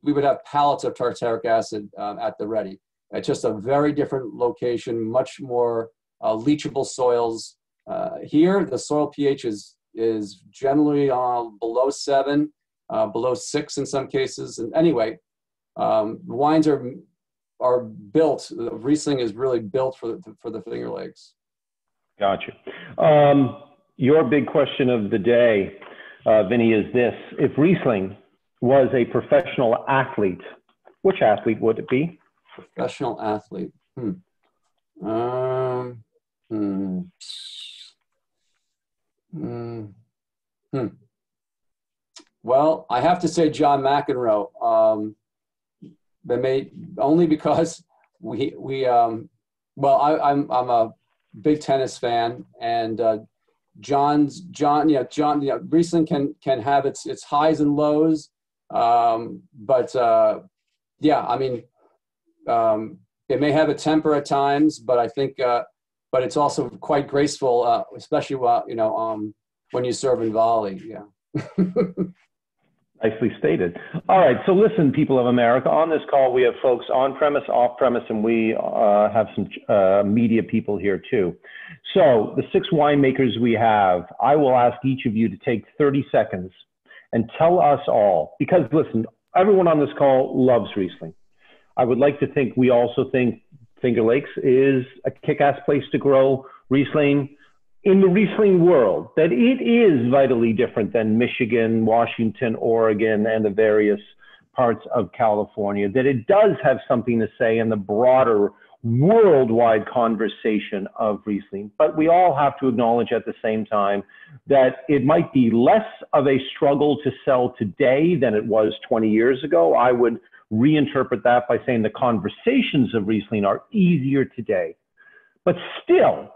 pallets of tartaric acid at the ready. It's just a very different location, much more leachable soils. Here, the soil pH is generally below 7, below 6 in some cases. And anyway, wines are built. Riesling is really built for the Finger Lakes. Gotcha. Your big question of the day, Vinny, is this: if Riesling was a professional athlete, which athlete would it be? Professional athlete. Well, I have to say John McEnroe. Only because I'm a big tennis fan, and Riesling can have its highs and lows, it may have a temper at times, but I think, but it's also quite graceful, especially when you serve in volley. Yeah. Nicely stated. All right, so listen, people of America, on this call we have folks on premise, off premise, and we have some media people here too. So the 6 winemakers we have, I will ask each of you to take 30 seconds and tell us all, because listen, everyone on this call loves Riesling. I would like to think we also think Finger Lakes is a kick-ass place to grow Riesling. In the Riesling world, that it is vitally different than Michigan, Washington, Oregon, and the various parts of California, that it does have something to say in the broader worldwide conversation of Riesling. But we all have to acknowledge at the same time that it might be less of a struggle to sell today than it was 20 years ago. I would reinterpret that by saying the conversations of Riesling are easier today. But still,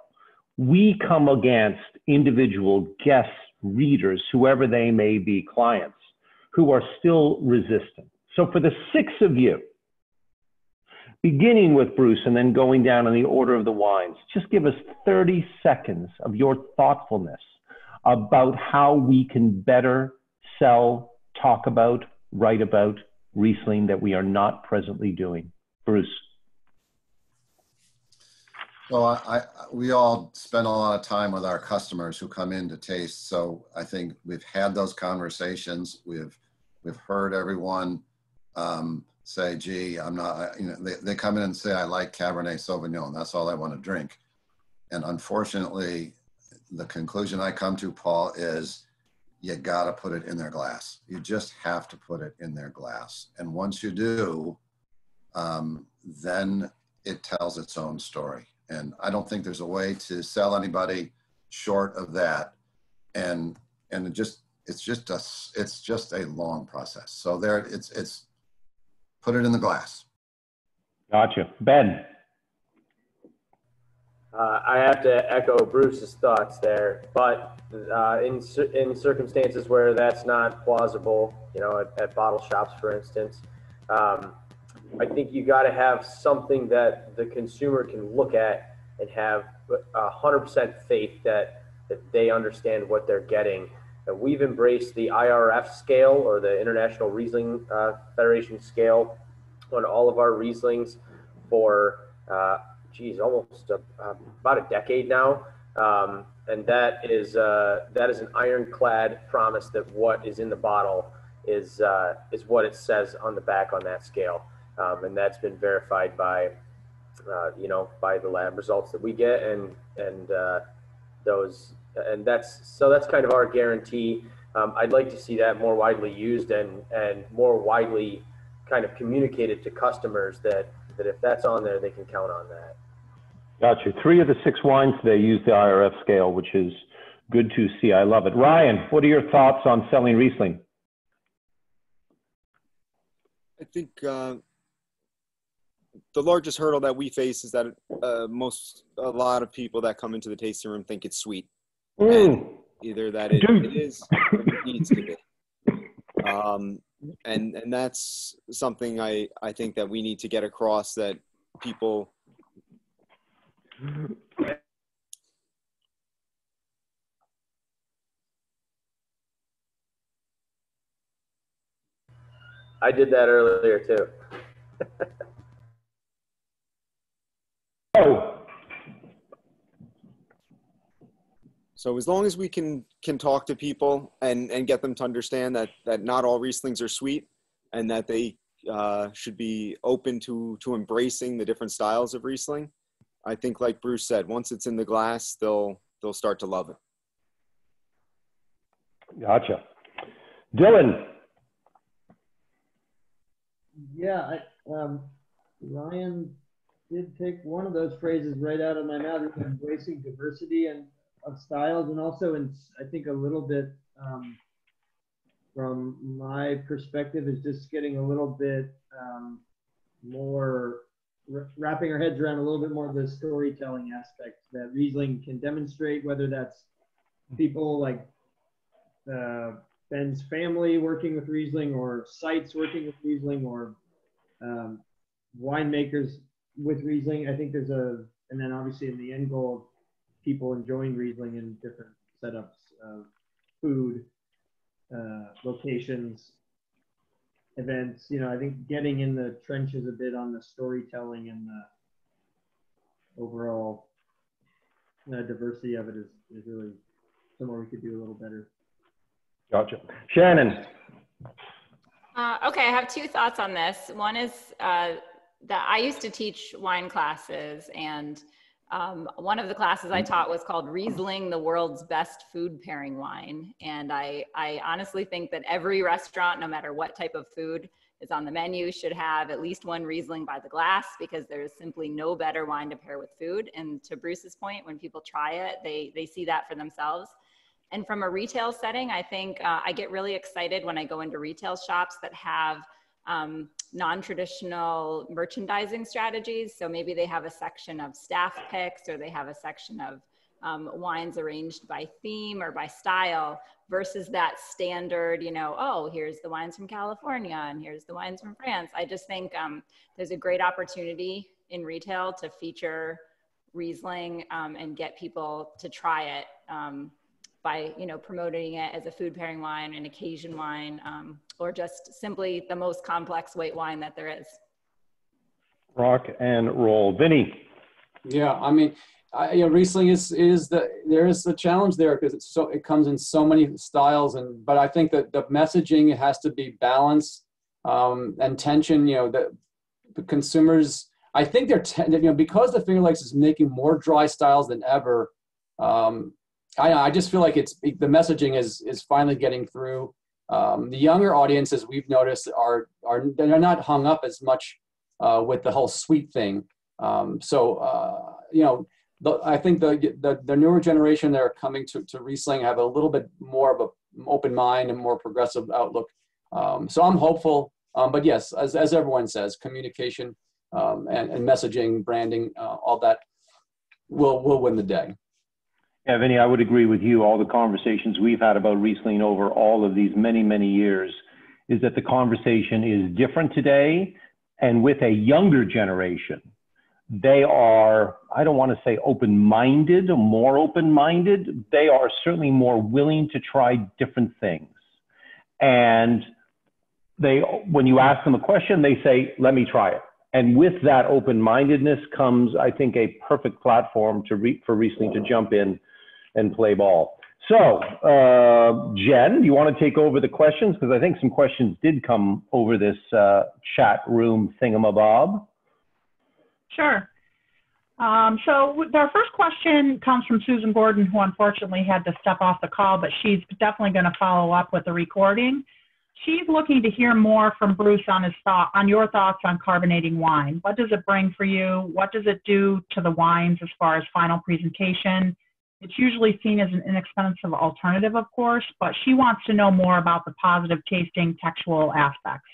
we come against individual guests, readers, whoever they may be, clients, who are still resistant. So for the 6 of you, beginning with Bruce and then going down in the order of the wines, just give us 30 seconds of your thoughtfulness about how we can better sell, talk about, write about Riesling that we are not presently doing. Bruce. Well, we all spend a lot of time with our customers who come in to taste. So I think we've had those conversations. We've heard everyone say, gee, I'm not, they come in and say, I like Cabernet Sauvignon. That's all I want to drink. And unfortunately, the conclusion I come to, Paul, is you got to put it in their glass. You just have to put it in their glass. And once you do, then it tells its own story. And I don't think there's a way to sell anybody short of that. And it's just a long process. So there, it's put it in the glass. Gotcha. Ben. I have to echo Bruce's thoughts there, but in circumstances where that's not plausible, at bottle shops, for instance, I think you got to have something that the consumer can look at and have 100% faith that they understand what they're getting. And we've embraced the IRF scale, or the International Riesling Federation scale, on all of our Rieslings for almost about a decade now. And that is an ironclad promise that what is in the bottle is what it says on the back on that scale. And that's been verified by the lab results that we get, and that's kind of our guarantee. I'd like to see that more widely used and more widely kind of communicated to customers that if that's on there, they can count on that. Gotcha. 3 of the 6 wines today use the IRF scale, which is good to see. I love it. Ryan, what are your thoughts on selling Riesling? I think the largest hurdle that we face is that a lot of people that come into the tasting room think it's sweet. And either that it is or it needs to be. And that's something I think that we need to get across, that people. I did that earlier too. Oh. So as long as we can talk to people and get them to understand that not all Rieslings are sweet, and that they should be open to embracing the different styles of Riesling, I think, like Bruce said, once it's in the glass, they'll start to love it. Gotcha. Dylan. Yeah, Ryan did take one of those phrases right out of my mouth, embracing diversity and of styles, and also, I think a little bit from my perspective is just getting a little bit more, wrapping our heads around a little bit more of the storytelling aspect that Riesling can demonstrate, whether that's people like Ben's family working with Riesling, or sites working with Riesling, or winemakers with Riesling. I think and then obviously in the end goal, people enjoying Riesling in different setups, food, locations, events. I think getting in the trenches a bit on the storytelling and the overall diversity of it is really somewhere we could do a little better. Gotcha. Shannon. Okay, I have two thoughts on this. One is that I used to teach wine classes, and one of the classes I taught was called Riesling, the World's Best Food Pairing Wine. And I honestly think that every restaurant, no matter what type of food is on the menu, should have at least one Riesling by the glass, because there's simply no better wine to pair with food. And to Bruce's point, when people try it, they see that for themselves. And from a retail setting, I think I get really excited when I go into retail shops that have non-traditional merchandising strategies. So maybe they have a section of staff picks, or they have a section of wines arranged by theme or by style, versus that standard, oh, here's the wines from California and here's the wines from France. I just think there's a great opportunity in retail to feature Riesling and get people to try it by promoting it as a food pairing wine, an occasion wine, or just simply the most complex white wine that there is. Rock and roll. Vinny. Yeah, I mean, Riesling there is a challenge there, because it comes in so many styles, but I think that the messaging has to be balanced and tension. The consumers, I think because the Finger Lakes is making more dry styles than ever. I just feel like the messaging is finally getting through. The younger audiences, we've noticed, they're not hung up as much with the whole sweet thing. I think the newer generation that are coming to Riesling have a little bit more of an open mind and more progressive outlook. So I'm hopeful. But yes, as everyone says, communication and messaging, branding, all that will win the day. Yeah, Vinny, I would agree with you. All the conversations we've had about Riesling over all of these many, many years is that the conversation is different today, and with a younger generation. They are, I don't want to say open-minded, or more open-minded. They are certainly more willing to try different things. And when you ask them a question, they say, let me try it. And with that open-mindedness comes, I think, a perfect platform for Riesling to jump in and play ball. So, Jen, do you want to take over the questions? Because I think some questions did come over this chat room thingamabob. Sure. So our first question comes from Susan Gordon, who unfortunately had to step off the call, but she's definitely going to follow up with the recording. She's looking to hear more from Bruce on your thoughts on carbonating wine. What does it bring for you? What does it do to the wines as far as final presentation? It's usually seen as an inexpensive alternative, of course, but she wants to know more about the positive tasting textual aspects.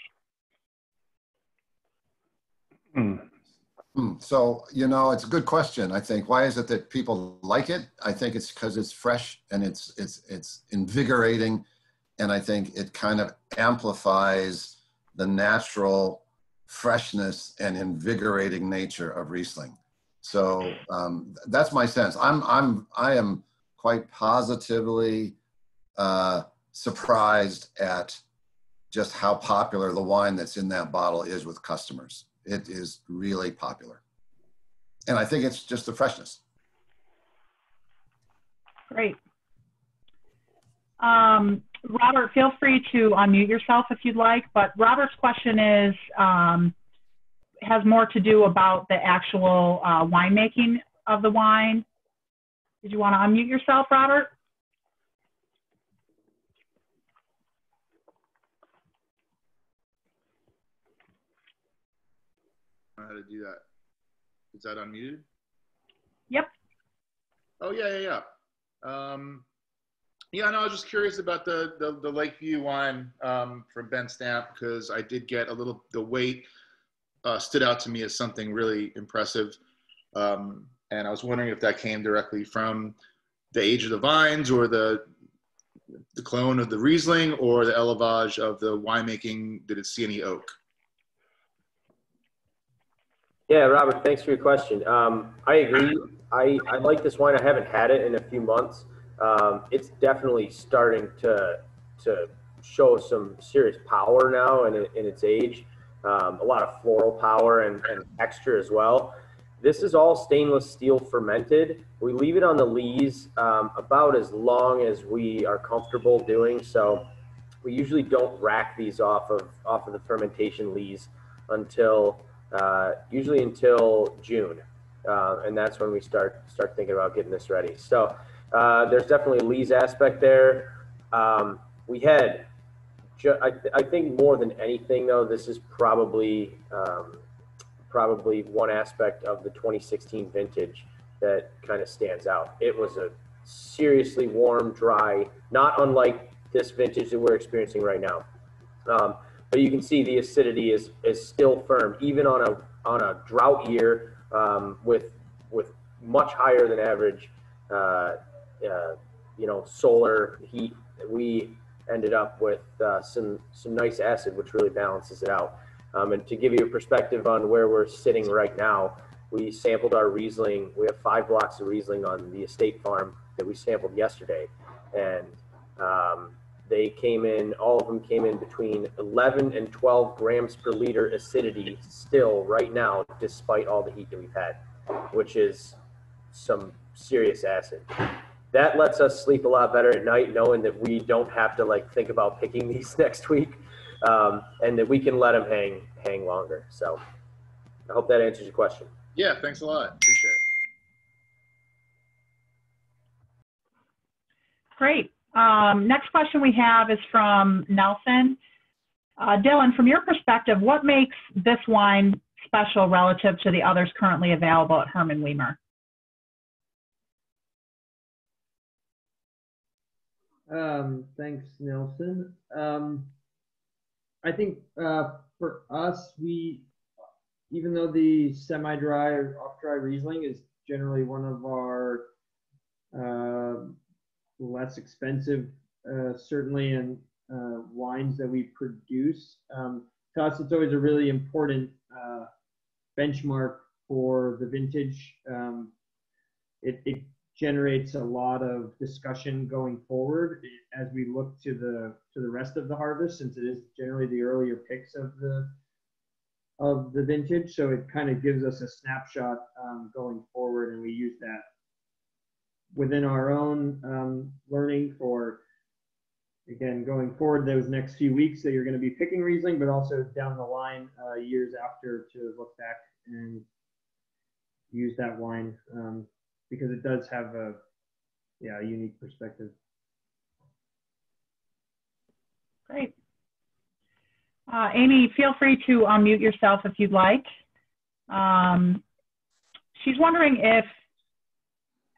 So, it's a good question, I think. Why is it that people like it? I think it's because it's fresh and it's invigorating. And I think it kind of amplifies the natural freshness and invigorating nature of Riesling. So that's my sense. I am quite positively surprised at just how popular the wine that's in that bottle is with customers. It is really popular. And I think it's just the freshness. Great. Robert, feel free to unmute yourself if you'd like, but Robert's question is, has more to do about the actual winemaking of the wine. Did you want to unmute yourself, Robert? I don't know how to do that. Is that unmuted? Yep. Oh, yeah. Yeah, no, I was just curious about the Lakeview wine from Ben Stamp, because I did get a little, the weight stood out to me as something really impressive. And I was wondering if that came directly from the age of the vines, or the clone of the Riesling, or the élevage of the winemaking. Did it see any oak? Yeah, Robert, thanks for your question. I agree. I like this wine. I haven't had it in a few months. It's definitely starting to show some serious power now in its age. A lot of floral power and texture as well. This is all stainless steel fermented. We leave it on the lees about as long as we are comfortable doing. So we usually don't rack these off of the fermentation lees until usually until June, and that's when we start thinking about getting this ready. So there's definitely a lees aspect there. We had, I think more than anything though, this is probably one aspect of the 2016 vintage that kind of stands out. It was a seriously warm, dry, not unlike this vintage that we're experiencing right now. But you can see the acidity is still firm, even on a drought year with much higher than average, solar heat. We ended up with some nice acid, which really balances it out. And to give you a perspective on where we're sitting right now, we sampled our Riesling. We have 5 blocks of Riesling on the estate farm that we sampled yesterday, and they came in, all of them came in between 11 and 12 grams per liter acidity still right now, despite all the heat that we've had, which is some serious acid. That lets us sleep a lot better at night, knowing that we don't have to think about picking these next week, and that we can let them hang longer. So I hope that answers your question. Yeah, thanks a lot. Appreciate it. Great. Next question we have is from Nelson. Dylan, from your perspective, what makes this wine special relative to the others currently available at Hermann Wiemer? Thanks, Nelson. I think for us, even though the semi-dry or off-dry Riesling is generally one of our less expensive, certainly in wines that we produce, to us it's always a really important benchmark for the vintage. It generates a lot of discussion going forward as we look to the rest of the harvest, since it is generally the earlier picks of the vintage. So it kind of gives us a snapshot going forward, and we use that within our own learning for, again, going forward those next few weeks that you're going to be picking Riesling, but also down the line years after, to look back and use that wine because it does have a unique perspective. Great. Amy, feel free to unmute yourself if you'd like. She's wondering if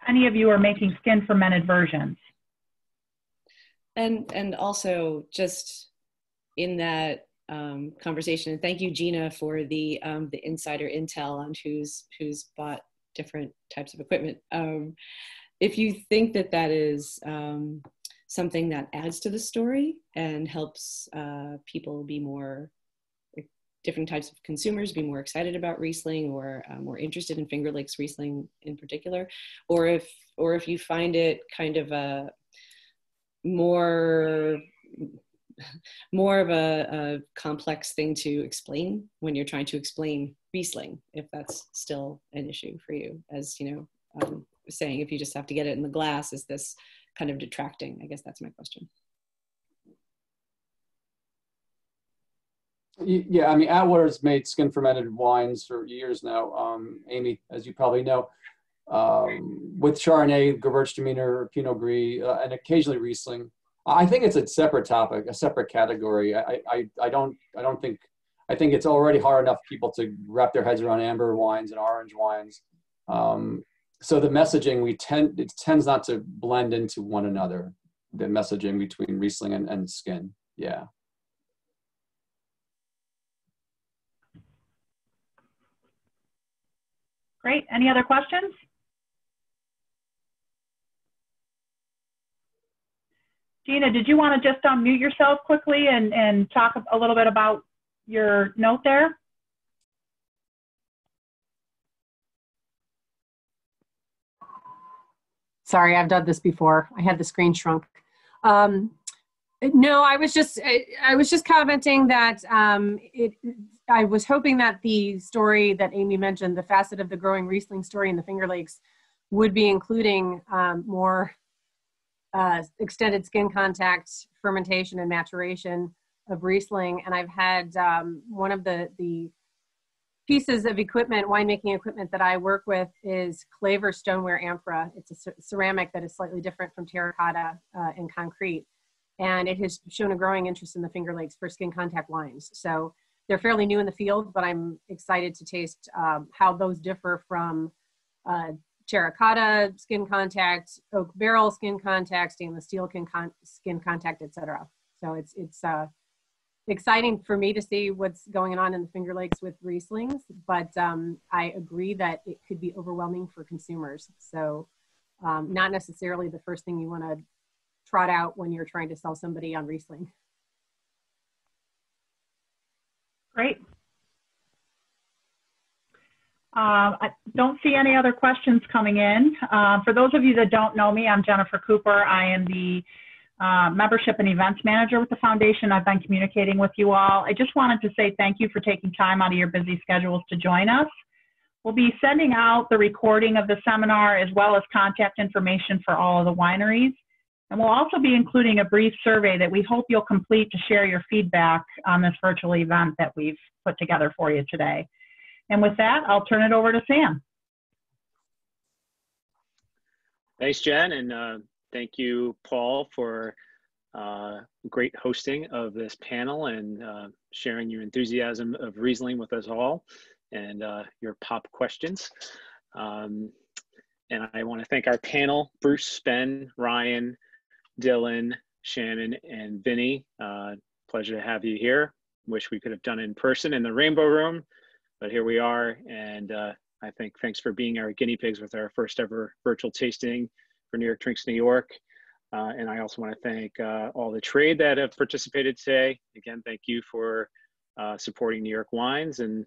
any of you are making skin fermented versions. And also just in that conversation, and thank you, Gina, for the insider intel on who's bought different types of equipment. If you think that is something that adds to the story and helps people be more, different types of consumers be more excited about Riesling, or more interested in Finger Lakes Riesling in particular, or if you find it kind of a more of a complex thing to explain when you're trying to explain Riesling, if that's still an issue for you. As you know, saying if you just have to get it in the glass, is this kind of detracting? I guess that's my question. Yeah, I mean, Atwater's made skin fermented wines for years now. Amy, as you probably know, with Chardonnay, Gewürztraminer, Pinot Gris, and occasionally Riesling. I think it's a separate topic, a separate category. I think it's already hard enough people to wrap their heads around amber wines and orange wines. So the messaging, it tends not to blend into one another, the messaging between Riesling and skin. Yeah. Great. Any other questions? Gina, did you want to just unmute yourself quickly and talk a little bit about your note there? Sorry, I've done this before. I had the screen shrunk. No, I was just commenting that I was hoping that the story that Amy mentioned, the facet of the growing Riesling story in the Finger Lakes, would be including more extended skin contact, fermentation, and maturation of Riesling. And I've had one of the pieces of equipment, winemaking equipment that I work with is Claver stoneware amphora. It's a ceramic that is slightly different from terracotta and concrete. And it has shown a growing interest in the Finger Lakes for skin contact wines. So they're fairly new in the field, but I'm excited to taste how those differ from terracotta skin contact, oak barrel skin contact, stainless steel skin contact, etc. So it's exciting for me to see what's going on in the Finger Lakes with Rieslings, but I agree that it could be overwhelming for consumers. So not necessarily the first thing you want to trot out when you're trying to sell somebody on Riesling. Great. I don't see any other questions coming in. For those of you that don't know me, I'm Jennifer Cooper. I am the membership and events manager with the foundation. I've been communicating with you all. I just wanted to say thank you for taking time out of your busy schedules to join us. We'll be sending out the recording of the seminar as well as contact information for all of the wineries. And we'll also be including a brief survey that we hope you'll complete to share your feedback on this virtual event that we've put together for you today. And with that, I'll turn it over to Sam. Thanks, Jen, and thank you, Paul, for great hosting of this panel and sharing your enthusiasm of Riesling with us all and your pop questions. And I want to thank our panel, Bruce, Ben, Ryan, Dylan, Shannon, and Vinny. Pleasure to have you here. Wish we could have done it in person in the Rainbow Room, but here we are. And I think thanks for being our guinea pigs with our first ever virtual tasting for New York Drinks New York. And I also want to thank all the trade that have participated today. Again, thank you for supporting New York wines. And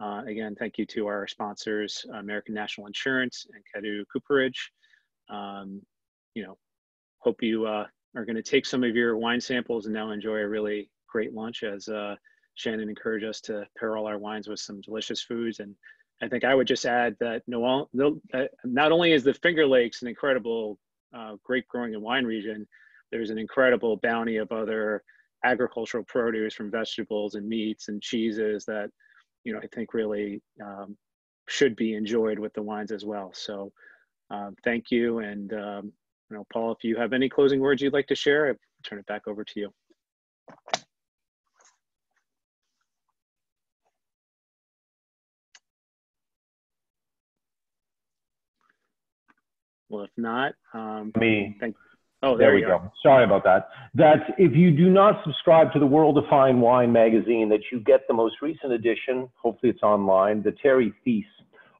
again, thank you to our sponsors, American National Insurance and Cadu Cooperage. Hope you are going to take some of your wine samples and now enjoy a really great lunch, as Shannon encouraged us to pair all our wines with some delicious foods. And I think I would just add that not only is the Finger Lakes an incredible grape growing and wine region, there's an incredible bounty of other agricultural produce from vegetables and meats and cheeses that, I think really should be enjoyed with the wines as well. So thank you. And, Paul, if you have any closing words you'd like to share, I'll turn it back over to you. Well, if not, there we go. Sorry about that. That's if you do not subscribe to the World of Fine Wine magazine, that you get the most recent edition. Hopefully it's online. The Terry Thies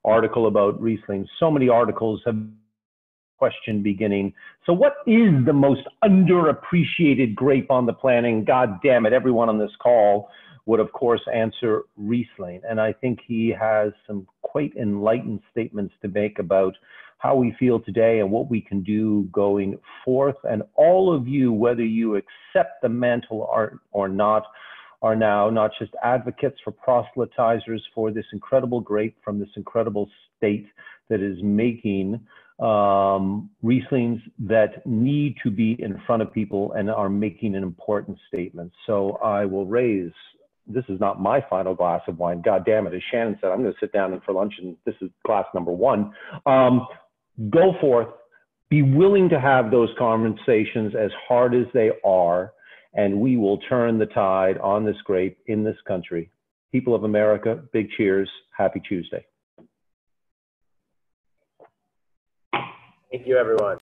article about Riesling. So many articles have question beginning. So what is the most underappreciated grape on the planet? God damn it, everyone on this call would of course answer Riesling. And I think he has some quite enlightened statements to make about how we feel today and what we can do going forth. And all of you, whether you accept the mantle or not, are now not just advocates for proselytizers for this incredible grape from this incredible state that is making Rieslings that need to be in front of people and are making an important statement. So I will raise, this is not my final glass of wine. God damn it, as Shannon said, I'm going to sit down and for lunch and this is glass number one. Go forth, be willing to have those conversations as hard as they are, and we will turn the tide on this grape in this country. People of America, big cheers. Happy Tuesday. Thank you, everyone.